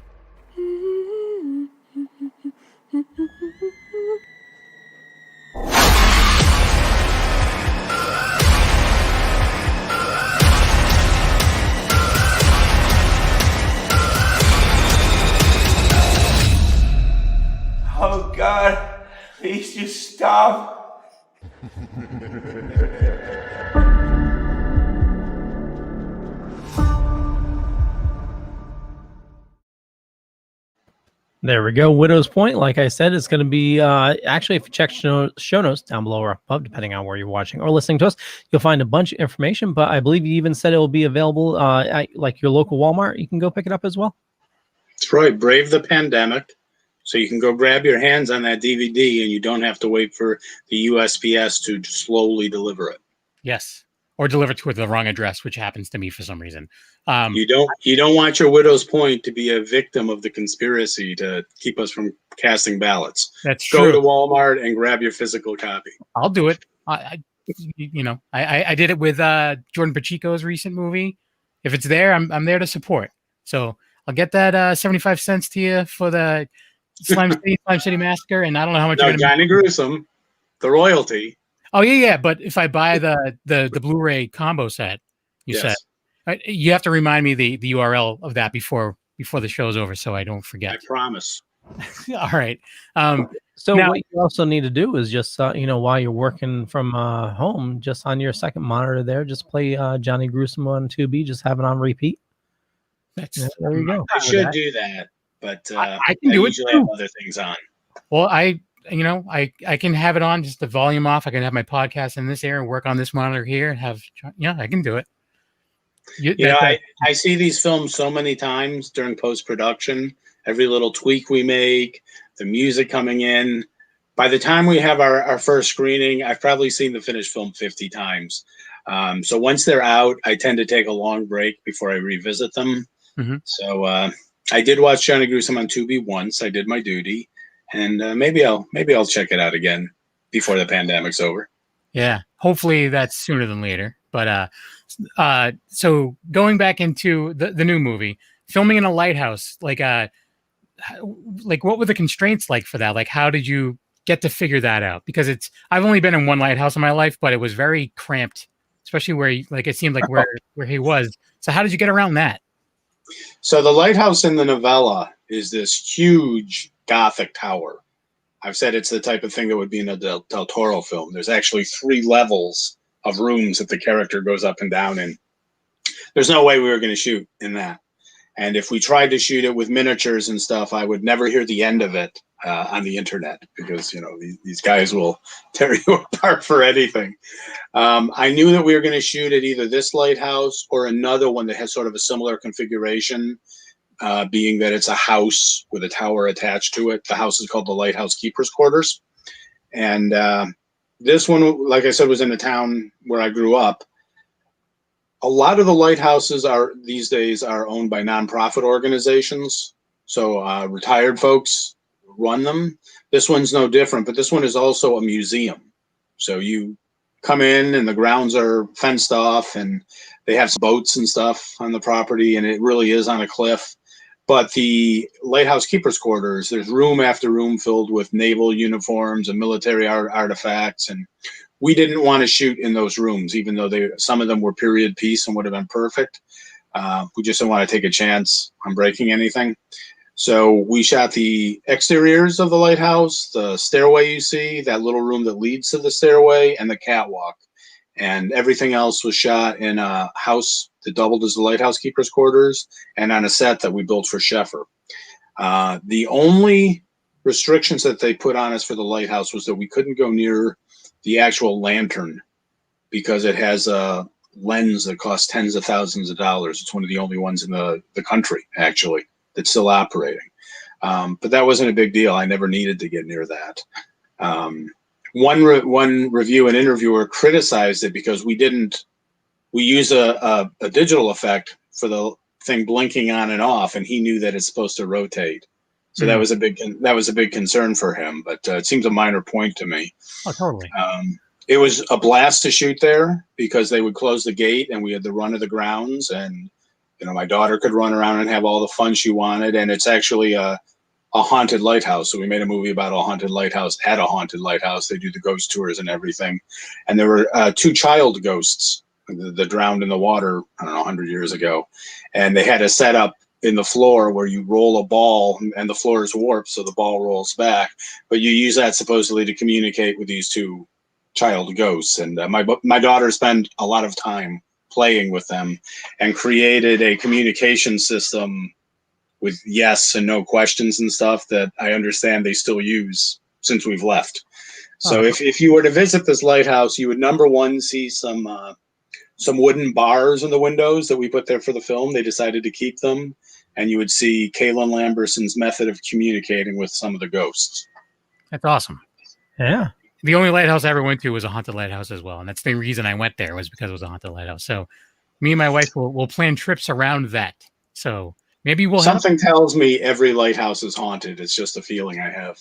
[SPEAKER 14] Oh God, please just stop.
[SPEAKER 10] There we go. Widow's Point. Like I said, it's going to be actually, if you check show notes down below or above, depending on where you're watching or listening to us, you'll find a bunch of information. But I believe you even said it will be available at like your local Walmart. You can go pick it up as well.
[SPEAKER 11] That's right. Brave the pandemic. So you can go grab your hands on that DVD and you don't have to wait for the USPS to slowly deliver it.
[SPEAKER 1] Yes. Or deliver to the wrong address, which happens to me for some reason.
[SPEAKER 11] You don't want your widow's point to be a victim of the conspiracy to keep us from casting ballots.
[SPEAKER 1] That's true.
[SPEAKER 11] Go to Walmart and grab your physical copy.
[SPEAKER 1] I'll do it. I did it with Jordan Pacheco's recent movie. If it's there, I'm there to support. So I'll get that 75 cents to you for the Slime City Massacre, and I don't know how much.
[SPEAKER 11] No, Johnny Gruesome, the royalty.
[SPEAKER 1] Oh yeah. But if I buy the Blu-ray combo set, you said you have to remind me the URL of that before the show's over, so I don't forget.
[SPEAKER 11] I promise.
[SPEAKER 1] All right.
[SPEAKER 10] So
[SPEAKER 1] now,
[SPEAKER 10] what you also need to do is just while you're working from home, just on your second monitor there, just play Johnny Gruesome on Tubi. Just have it on repeat.
[SPEAKER 1] There
[SPEAKER 10] you go.
[SPEAKER 11] I should do that, but
[SPEAKER 1] I can do it
[SPEAKER 11] usually
[SPEAKER 1] too.
[SPEAKER 11] have other things on.
[SPEAKER 1] Well, I can have it on, just the volume off. I can have my podcast in this area and work on this monitor here and have, I can do it.
[SPEAKER 11] I see these films so many times during post-production, every little tweak we make, the music coming in. By the time we have our first screening, I've probably seen the finished film 50 times. So once they're out, I tend to take a long break before I revisit them.
[SPEAKER 1] Mm-hmm.
[SPEAKER 11] So I did watch Johnny Gruesome on Tubi once. I did my duty. And maybe I'll check it out again before the pandemic's over.
[SPEAKER 1] Yeah, hopefully that's sooner than later. But so going back into the new movie, filming in a lighthouse, like what were the constraints like for that? Like, how did you get to figure that out? Because I've only been in one lighthouse in my life, but it was very cramped, especially where it seemed like where he was. So how did you get around that?
[SPEAKER 11] So the lighthouse in the novella is this huge Gothic tower. I've said it's the type of thing that would be in a Del Toro film. There's actually 3 levels of rooms that the character goes up and down in. There's no way we were going to shoot in that. And if we tried to shoot it with miniatures and stuff, I would never hear the end of it on the internet, because these guys will tear you apart for anything. I knew that we were going to shoot at either this lighthouse or another one that has sort of a similar configuration, being that it's a house with a tower attached to it. The house is called the Lighthouse Keeper's Quarters. And this one, like I said, was in the town where I grew up. A lot of the lighthouses these days are owned by nonprofit organizations. So retired folks run them. This one's no different, but this one is also a museum. So you come in and the grounds are fenced off and they have some boats and stuff on the property, and it really is on a cliff. But the Lighthouse Keeper's Quarters, there's room after room filled with naval uniforms and military artifacts. And we didn't want to shoot in those rooms, even though some of them were period piece and would have been perfect. We just didn't want to take a chance on breaking anything. So we shot the exteriors of the lighthouse, the stairway you see, that little room that leads to the stairway, and the catwalk. And everything else was shot in a house that doubled as the Lighthouse Keeper's Quarters and on a set that we built for Sheffer. The only restrictions that they put on us for the lighthouse was that we couldn't go near the actual lantern because it has a lens that costs tens of thousands of dollars. It's one of the only ones in the country, actually, that's still operating. But that wasn't a big deal. I never needed to get near that. One review and interviewer criticized it because we use a digital effect for the thing blinking on and off, and he knew that it's supposed to rotate. So that was a big concern for him, but it seems a minor point to me.
[SPEAKER 1] Oh, totally.
[SPEAKER 11] It was a blast to shoot there because they would close the gate and we had the run of the grounds, and my daughter could run around and have all the fun she wanted. And it's actually a haunted lighthouse. So we made a movie about a haunted lighthouse at a haunted lighthouse. They do the ghost tours and everything. And there were 2 child ghosts that drowned in the water, I don't know, 100 years ago. And they had a setup in the floor where you roll a ball and the floor is warped, so the ball rolls back. But you use that supposedly to communicate with these 2 child ghosts. And my daughter spent a lot of time playing with them and created a communication system with yes and no questions and stuff that I understand they still use since we've left. So if you were to visit this lighthouse, you would, number one, see some wooden bars in the windows that we put there for the film. They decided to keep them. And you would see KateLynn Lamberson's method of communicating with some of the ghosts.
[SPEAKER 1] That's awesome.
[SPEAKER 10] Yeah.
[SPEAKER 1] The only lighthouse I ever went to was a haunted lighthouse as well. And that's the reason I went there, was because it was a haunted lighthouse. So me and my wife will plan trips around that. So maybe we'll
[SPEAKER 11] Something tells me every lighthouse is haunted. It's just a feeling I have.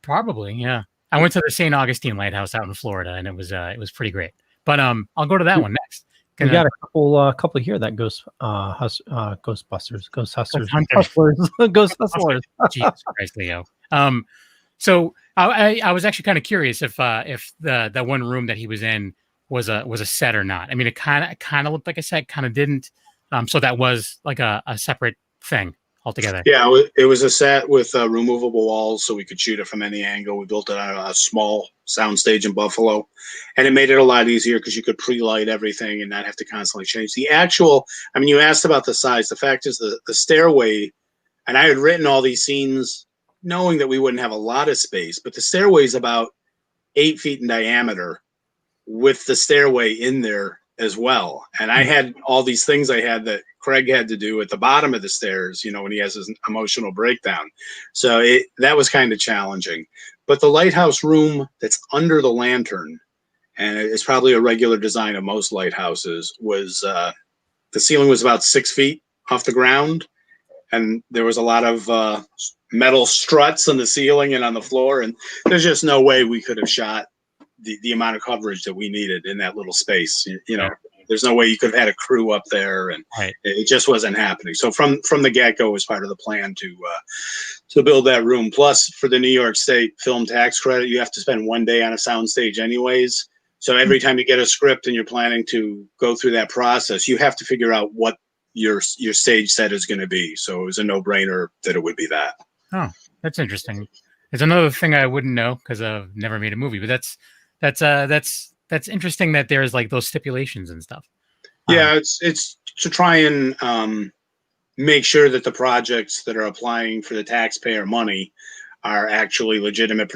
[SPEAKER 1] Probably, yeah. I went to the St. Augustine Lighthouse out in Florida, and it was pretty great. But I'll go to that one next.
[SPEAKER 10] We got a couple here that Ghostbusters, Ghost Hustlers, Ghost Hustlers.
[SPEAKER 1] Jesus Christ, Leo. So I was actually kind of curious if the one room that he was in was a set or not. I mean, it kind of looked like a set, kind of didn't. So that was like a separate thing altogether.
[SPEAKER 11] Yeah, it was a set with removable walls, so we could shoot it from any angle. We built it on a small soundstage in Buffalo, and it made it a lot easier because you could pre-light everything and not have to constantly change. You asked about the size. The fact is the stairway, and I had written all these scenes knowing that we wouldn't have a lot of space, but the stairway is about 8 feet in diameter with the stairway in there as well. And I had all these things that Craig had to do at the bottom of the stairs, when he has his emotional breakdown. So that was kind of challenging. But the lighthouse room that's under the lantern, and it's probably a regular design of most lighthouses, was the ceiling was about 6 feet off the ground. And there was a lot of metal struts on the ceiling and on the floor. And there's just no way we could have shot the amount of coverage that we needed in that little space. There's no way you could have had a crew up there, and it just wasn't happening. So from the get-go, it was part of the plan to build that room. Plus, for the New York State film tax credit, you have to spend 1 day on a soundstage anyways. So every time you get a script and you're planning to go through that process, you have to figure out what your stage set is going to be. So it was a no-brainer that it would be that.
[SPEAKER 1] Oh, that's interesting. It's another thing I wouldn't know because I've never made a movie, but that's interesting that there's like those stipulations and stuff.
[SPEAKER 11] Yeah, it's to try and make sure that the projects that are applying for the taxpayer money are actually legitimate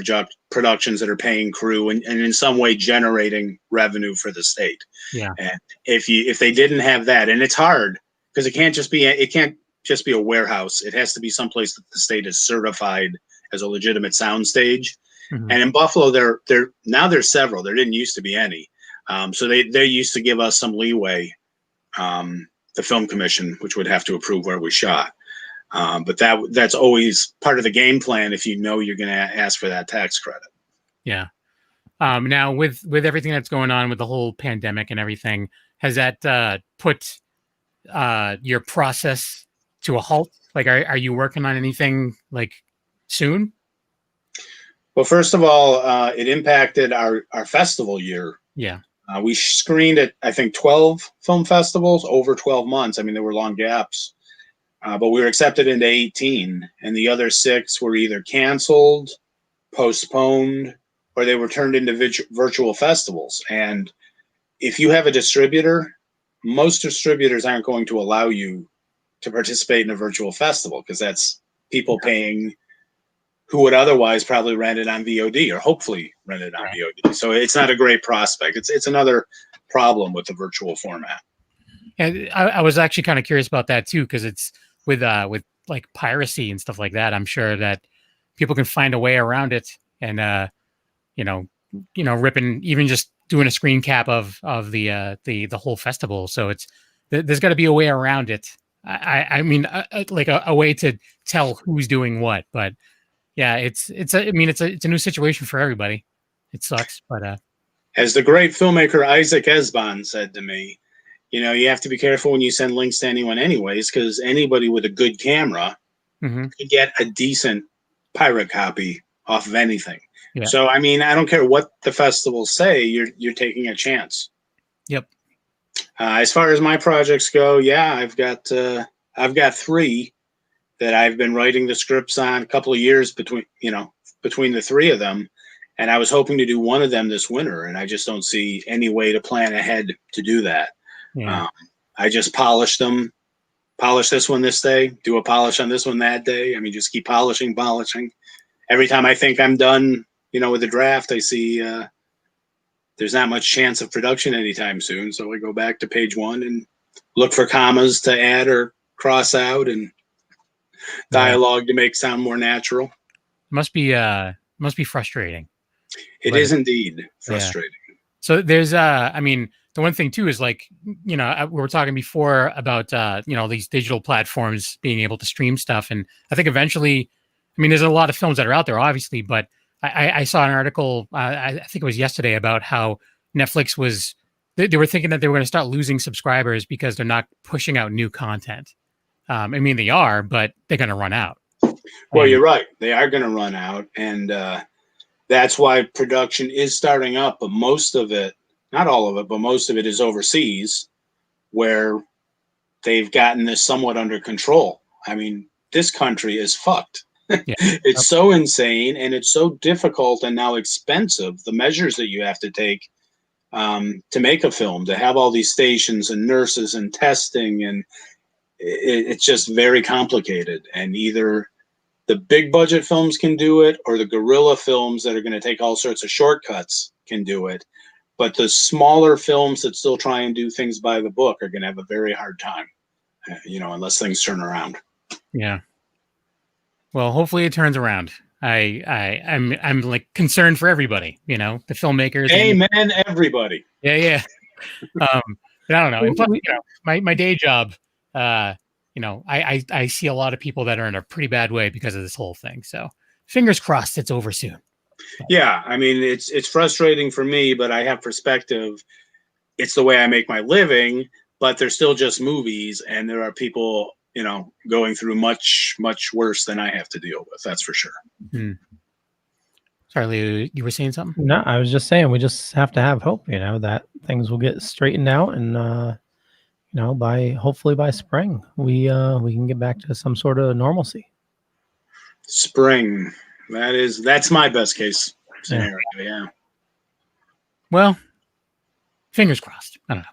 [SPEAKER 11] productions that are paying crew and in some way generating revenue for the state.
[SPEAKER 1] Yeah.
[SPEAKER 11] And if they didn't have that, and it's hard because it can't just be a warehouse. It has to be someplace that the state is certified as a legitimate soundstage. Mm-hmm. And in Buffalo, there's several. There didn't used to be any. So they used to give us some leeway, the film commission, which would have to approve where we shot. But that's always part of the game plan if you know you're going to ask for that tax credit.
[SPEAKER 1] Yeah. Now with everything that's going on with the whole pandemic and everything, has that put your process to a halt? Like, are you working on anything like soon?
[SPEAKER 11] Well, first of all, it impacted our festival year.
[SPEAKER 1] Yeah.
[SPEAKER 11] We screened at, I think, 12 film festivals over 12 months. I mean, there were long gaps. But we were accepted into 18, and the other 6 were either canceled, postponed, or they were turned into virtual festivals. And if you have a distributor, most distributors aren't going to allow you to participate in a virtual festival because that's people paying who would otherwise probably rent it on VOD or hopefully rent it on VOD. So it's not a great prospect. It's another problem with the virtual format.
[SPEAKER 1] And I was actually kind of curious about that too, because it's with like piracy and stuff like that, I'm sure that people can find a way around it, and ripping, even just doing a screen cap of the whole festival. So there's got to be a way around it. I mean, like a way to tell who's doing what. But yeah, it's a new situation for everybody. It sucks, but
[SPEAKER 11] as the great filmmaker Isaac Esbon said to me, you have to be careful when you send links to anyone, anyways, because anybody with a good camera could get a decent pirate copy off of anything. Yeah. So I mean, I don't care what the festivals say, you're taking a chance.
[SPEAKER 1] Yep.
[SPEAKER 11] As far as my projects go, yeah, I've got 3 that I've been writing the scripts on, a couple of years between the 3 of them, and I was hoping to do one of them this winter, and I just don't see any way to plan ahead to do that. Yeah. I just polish them, polish this one this day, do a polish on this one that day. I mean, just keep polishing. Every time I think I'm done, with the draft, I see there's not much chance of production anytime soon. So I go back to page 1 and look for commas to add or cross out, and dialogue to make sound more natural.
[SPEAKER 1] Must be frustrating.
[SPEAKER 11] It is indeed frustrating.
[SPEAKER 1] Yeah. So there's the one thing too is, like, we were talking before about these digital platforms being able to stream stuff, and I think eventually, there's a lot of films that are out there, obviously, but I saw an article, I think it was yesterday, about how Netflix they were thinking that they were going to start losing subscribers because they're not pushing out new content. They are, but they're going to run out.
[SPEAKER 11] Well, you're right. They are going to run out, and that's why production is starting up, but most of it, not all of it, but most of it is overseas, where they've gotten this somewhat under control. This country is fucked. Yeah. It's so insane, and it's so difficult and now expensive, the measures that you have to take to make a film, to have all these stations and nurses and testing, and it's just very complicated. And either the big budget films can do it, or the guerrilla films that are going to take all sorts of shortcuts can do it. But the smaller films that still try and do things by the book are going to have a very hard time, unless things turn around.
[SPEAKER 1] Yeah. Well, hopefully it turns around. I'm like concerned for everybody, the filmmakers.
[SPEAKER 11] Amen, everybody.
[SPEAKER 1] Yeah. I don't know. And plus, my day job, I see a lot of people that are in a pretty bad way because of this whole thing. So fingers crossed it's over soon.
[SPEAKER 11] Yeah, it's frustrating for me, but I have perspective. It's the way I make my living, but they're still just movies, and there are people, going through much, much worse than I have to deal with. That's for sure.
[SPEAKER 1] Hmm. Sorry, Leo, you were saying something?
[SPEAKER 10] No, I was just saying we just have to have hope, that things will get straightened out, and hopefully by spring we can get back to some sort of normalcy.
[SPEAKER 11] Spring. That's my best case scenario. Yeah.
[SPEAKER 1] Well, fingers crossed. I don't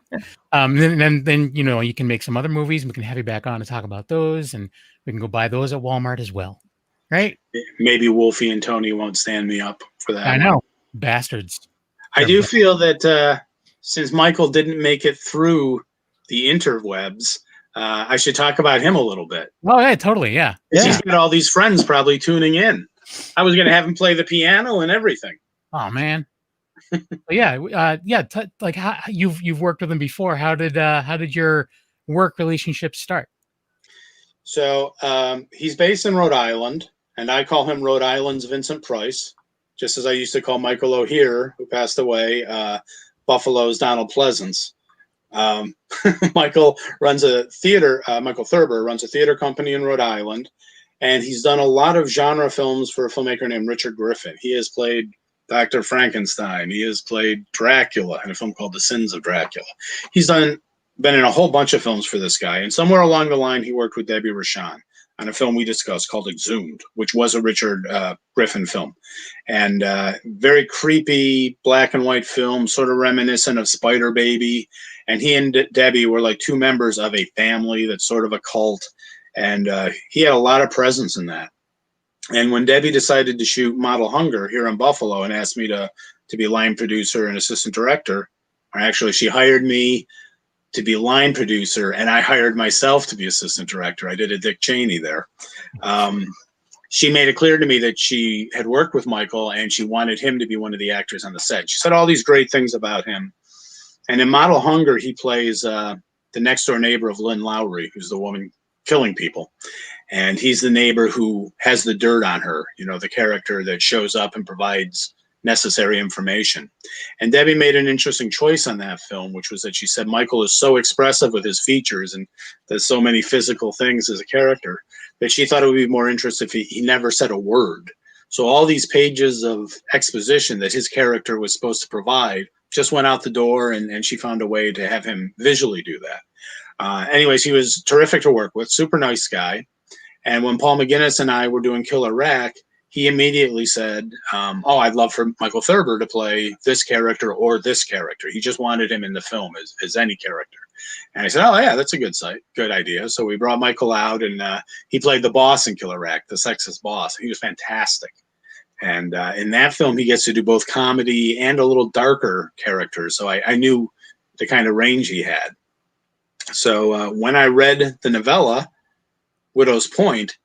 [SPEAKER 1] know. Then you can make some other movies, and we can have you back on to talk about those, and we can go buy those at Walmart as well, right?
[SPEAKER 11] Maybe Wolfie and Tony won't stand me up for that.
[SPEAKER 1] I know, bastards.
[SPEAKER 11] I do feel that since Michael didn't make it through the interwebs, I should talk about him a little bit.
[SPEAKER 1] Oh, yeah, totally, yeah.
[SPEAKER 11] He's got all these friends probably tuning in. I was going to have him play the piano and everything.
[SPEAKER 1] Oh man. Like how you've worked with him before. How did your work relationship start?
[SPEAKER 11] So he's based in Rhode Island, and I call him Rhode Island's Vincent Price, just as I used to call Michael O'Hear, who passed away, Buffalo's Donald Pleasance. Michael runs a theater. Michael Thurber runs a theater company in Rhode Island, and he's done a lot of genre films for a filmmaker named Richard Griffin. He has played Dr. Frankenstein. He has played Dracula in a film called The Sins of Dracula. He's been in a whole bunch of films for this guy, and somewhere along the line, he worked with Debbie Rochon on a film we discussed called Exhumed, which was a Richard Griffin film, and very creepy black and white film, sort of reminiscent of Spider Baby. And he and Debbie were like two members of a family that's sort of a cult, and he had a lot of presence in that. And when Debbie decided to shoot Model Hunger here in Buffalo and asked me to be line producer and assistant director, or actually she hired me to be line producer, and I hired myself to be assistant director. I did a Dick Cheney there. She made it clear to me that she had worked with Michael and she wanted him to be one of the actors on the set. She said all these great things about him. And in Model Hunger, he plays the next door neighbor of Lynn Lowry, who's the woman killing people. And he's the neighbor who has the dirt on her, you know, the character that shows up and provides necessary information. And Debbie made an interesting choice on that film, which was that she said Michael is so expressive with his features and does so many physical things as a character that she thought it would be more interesting if he never said a word. So all these pages of exposition that his character was supposed to provide just went out the door, and she found a way to have him visually do that. Anyways, he was terrific to work with, super nice guy. And when Paul McGinnis and I were doing Killer Rack, he immediately said, oh, I'd love for Michael Thurber to play this character or this character. He just wanted him in the film as any character. And I said, oh, yeah, that's a good idea. So we brought Michael out, and he played the boss in Killer Rack, the sexist boss. He was fantastic. And in that film, he gets to do both comedy and a little darker characters. So I knew the kind of range he had. So when I read the novella, Widow's Point,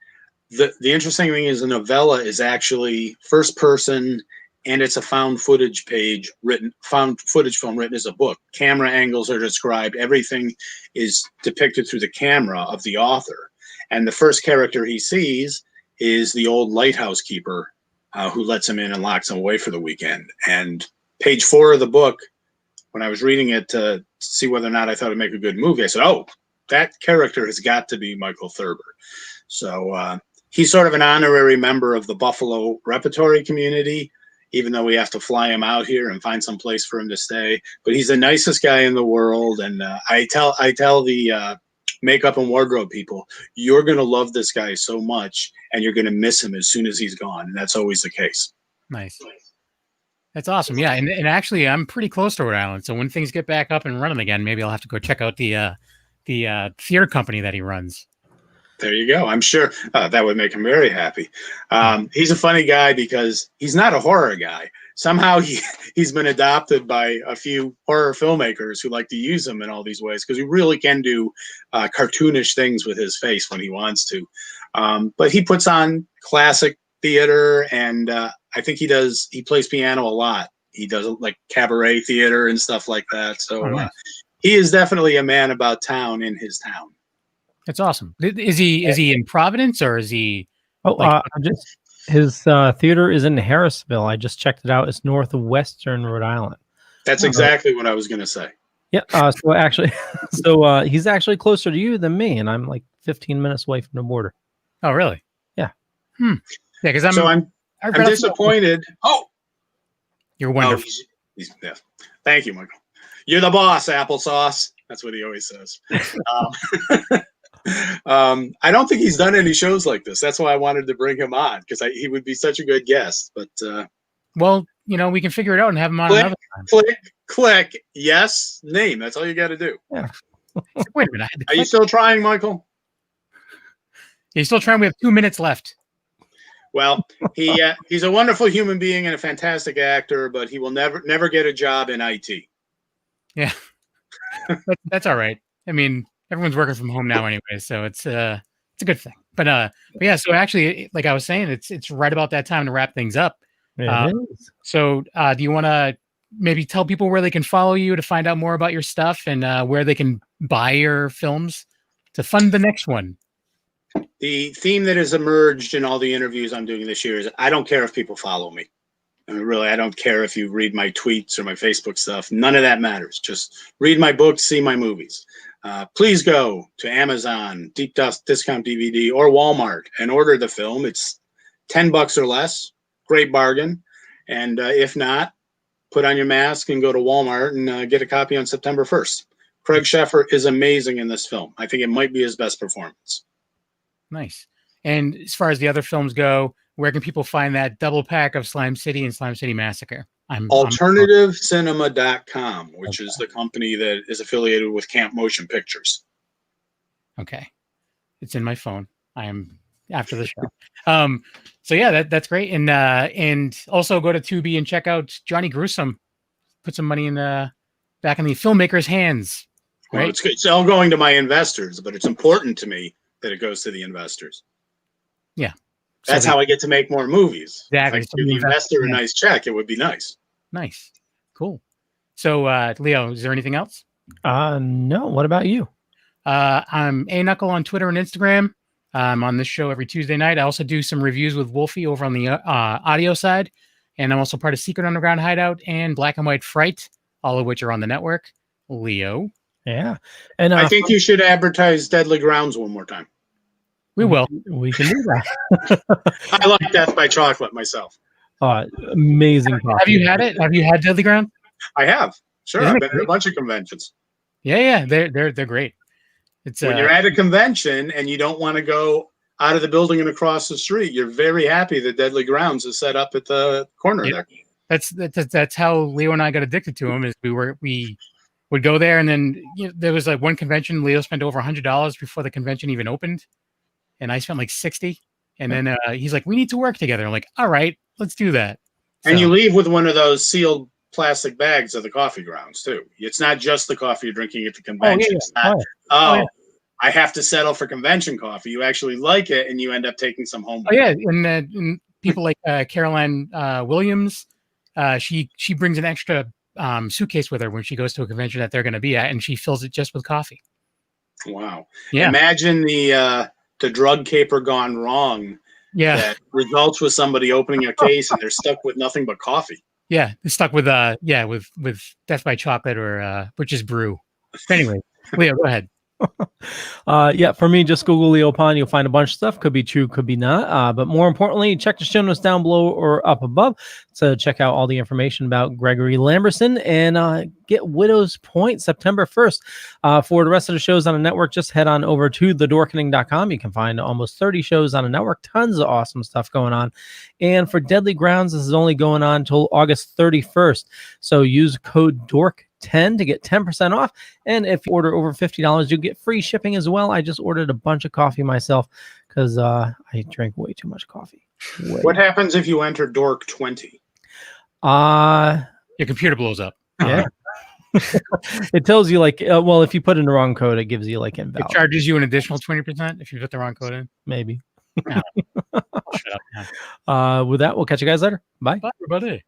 [SPEAKER 11] the interesting thing is the novella is actually first person, and it's a found footage film written as a book. Camera angles are described. Everything is depicted through the camera of the author. And the first character he sees is the old lighthouse keeper who lets him in and locks him away for the weekend. And page 4 of the book, when I was reading it to see whether or not I thought it'd make a good movie, I said, oh, that character has got to be Michael Thurber. So he's sort of an honorary member of the Buffalo repertory community, even though we have to fly him out here and find some place for him to stay. But he's the nicest guy in the world. And I tell the makeup and wardrobe people, you're going to love this guy so much, and you're going to miss him as soon as he's gone. And that's always the case.
[SPEAKER 1] Nice. That's awesome. Yeah. And actually, I'm pretty close to Rhode Island. So when things get back up and running again, maybe I'll have to go check out the theater company that he runs.
[SPEAKER 11] There you go. I'm sure that would make him very happy. He's a funny guy because he's not a horror guy. Somehow he's been adopted by a few horror filmmakers who like to use him in all these ways, because he really can do cartoonish things with his face when he wants to. But he puts on classic theater, and I think he plays piano a lot. He does like cabaret theater and stuff like that. So he is definitely a man about town in his town.
[SPEAKER 1] That's awesome. Is he in Providence, or is he?
[SPEAKER 10] His theater is in Harrisville. I just checked it out. It's northwestern Rhode Island.
[SPEAKER 11] That's exactly what I was going to say.
[SPEAKER 10] Yeah. He's actually closer to you than me, and I'm like 15 minutes away from the border.
[SPEAKER 1] Oh, really?
[SPEAKER 10] Yeah.
[SPEAKER 1] Yeah, because
[SPEAKER 11] I'm disappointed. Oh,
[SPEAKER 1] you're wonderful.
[SPEAKER 11] Yeah. Thank you, Michael. You're the boss, applesauce. That's what he always says. I don't think he's done any shows like this. That's why I wanted to bring him on, because he would be such a good guest. But
[SPEAKER 1] well, we can figure it out and have him on another time.
[SPEAKER 11] Click. Yes, name. That's all you got to do.
[SPEAKER 1] Yeah. Wait a minute.
[SPEAKER 11] Are you still trying, Michael?
[SPEAKER 1] He's still trying. We have 2 minutes left.
[SPEAKER 11] Well, he's a wonderful human being and a fantastic actor, but he will never get a job in IT.
[SPEAKER 1] Yeah, that's all right. I mean, everyone's working from home now anyway, so it's a good thing. But yeah, so actually, like I was saying, it's right about that time to wrap things up. So do you want to maybe tell people where they can follow you to find out more about your stuff, and where they can buy your films to fund the next one?
[SPEAKER 11] The theme that has emerged in all the interviews I'm doing this year is I don't care if people follow me. I mean, really, I don't care if you read my tweets or my Facebook stuff. None of that matters. Just read my books, see my movies. Please go to Amazon, Deep Discount DVD, or Walmart and order the film. It's $10 or less. Great bargain. And if not, put on your mask and go to Walmart and get a copy on September 1st. Craig Sheffer is amazing in this film. I think it might be his best performance.
[SPEAKER 1] Nice. And as far as the other films go, where can people find that double pack of Slime City and Slime City Massacre?
[SPEAKER 11] AlternativeCinema.com, which is the company that is affiliated with Camp Motion Pictures.
[SPEAKER 1] Okay. It's in my phone. I am after the show. So yeah, that's great. And also go to Tubi and check out Johnny Gruesome. Put some money in back in the filmmaker's hands.
[SPEAKER 11] Well,
[SPEAKER 1] right?
[SPEAKER 11] it's all going to my investors, but it's important to me that it goes to the investors.
[SPEAKER 1] Yeah.
[SPEAKER 11] That's how I get to make more movies.
[SPEAKER 1] Exactly.
[SPEAKER 11] If I give the investor a nice check, it would be nice.
[SPEAKER 1] Nice. Cool. So, Leo, is there anything else?
[SPEAKER 10] No. What about you?
[SPEAKER 1] I'm A Knuckle on Twitter and Instagram. I'm on this show every Tuesday night. I also do some reviews with Wolfie over on the audio side. And I'm also part of Secret Underground Hideout and Black and White Fright, all of which are on the network. Leo.
[SPEAKER 10] Yeah. And
[SPEAKER 11] I think you should advertise Deadly Grounds one more time.
[SPEAKER 1] We will.
[SPEAKER 10] We can do that.
[SPEAKER 11] I like Death by Chocolate myself.
[SPEAKER 10] Amazing coffee.
[SPEAKER 1] Have you had it? Have you had Deadly Ground?
[SPEAKER 11] I have. Sure.
[SPEAKER 1] Isn't
[SPEAKER 11] I've
[SPEAKER 1] it
[SPEAKER 11] been at a bunch of conventions.
[SPEAKER 1] Yeah. They're great. It's
[SPEAKER 11] when you're at a convention and you don't want to go out of the building and across the street, you're very happy that Deadly Grounds is set up at the corner there.
[SPEAKER 1] That's how Leo and I got addicted to them. Is we would go there, and then there was like one convention. Leo spent over $100 before the convention even opened, and I spent like $60. And then he's like, "We need to work together." I'm like, "All right, let's do that."
[SPEAKER 11] And you leave with one of those sealed plastic bags of the coffee grounds too. It's not just the coffee you're drinking at the convention. It's not, I have to settle for convention coffee. You actually like it, and you end up taking some home.
[SPEAKER 1] Oh yeah, and people like Caroline Williams, she brings an extra suitcase with her when she goes to a convention that they're going to be at, and she fills it just with coffee.
[SPEAKER 11] Wow!
[SPEAKER 1] Yeah.
[SPEAKER 11] Imagine the drug caper gone wrong.
[SPEAKER 1] Yeah.
[SPEAKER 11] That results with somebody opening a case and they're stuck with nothing but coffee.
[SPEAKER 1] Yeah, they're stuck with with Death by Chocolate or which is brew. Anyway, Leo, go ahead.
[SPEAKER 10] For me, just Google Leo Pond. You'll find a bunch of stuff. Could be true, could be not. But more importantly, check the show notes down below or up above to check out all the information about Gregory Lamberson and get Widow's Point September 1st. For the rest of the shows on the network, just head on over to thedorkening.com. You can find almost 30 shows on the network. Tons of awesome stuff going on. And for Deadly Grounds, this is only going on until August 31st. So use code DORK10 to get 10% off, and if you order over $50 you'll get free shipping as well. I just ordered a bunch of coffee myself because I drank way too much coffee.
[SPEAKER 11] What happens if you enter Dork 20?
[SPEAKER 1] Your computer blows up.
[SPEAKER 10] Yeah. It tells you like if you put in the wrong code it gives you like invalid.
[SPEAKER 1] It charges you an additional 20% if you put the wrong code in.
[SPEAKER 10] Maybe.
[SPEAKER 1] Shut up now.
[SPEAKER 10] With that, we'll catch you guys later. Bye.
[SPEAKER 1] Bye everybody.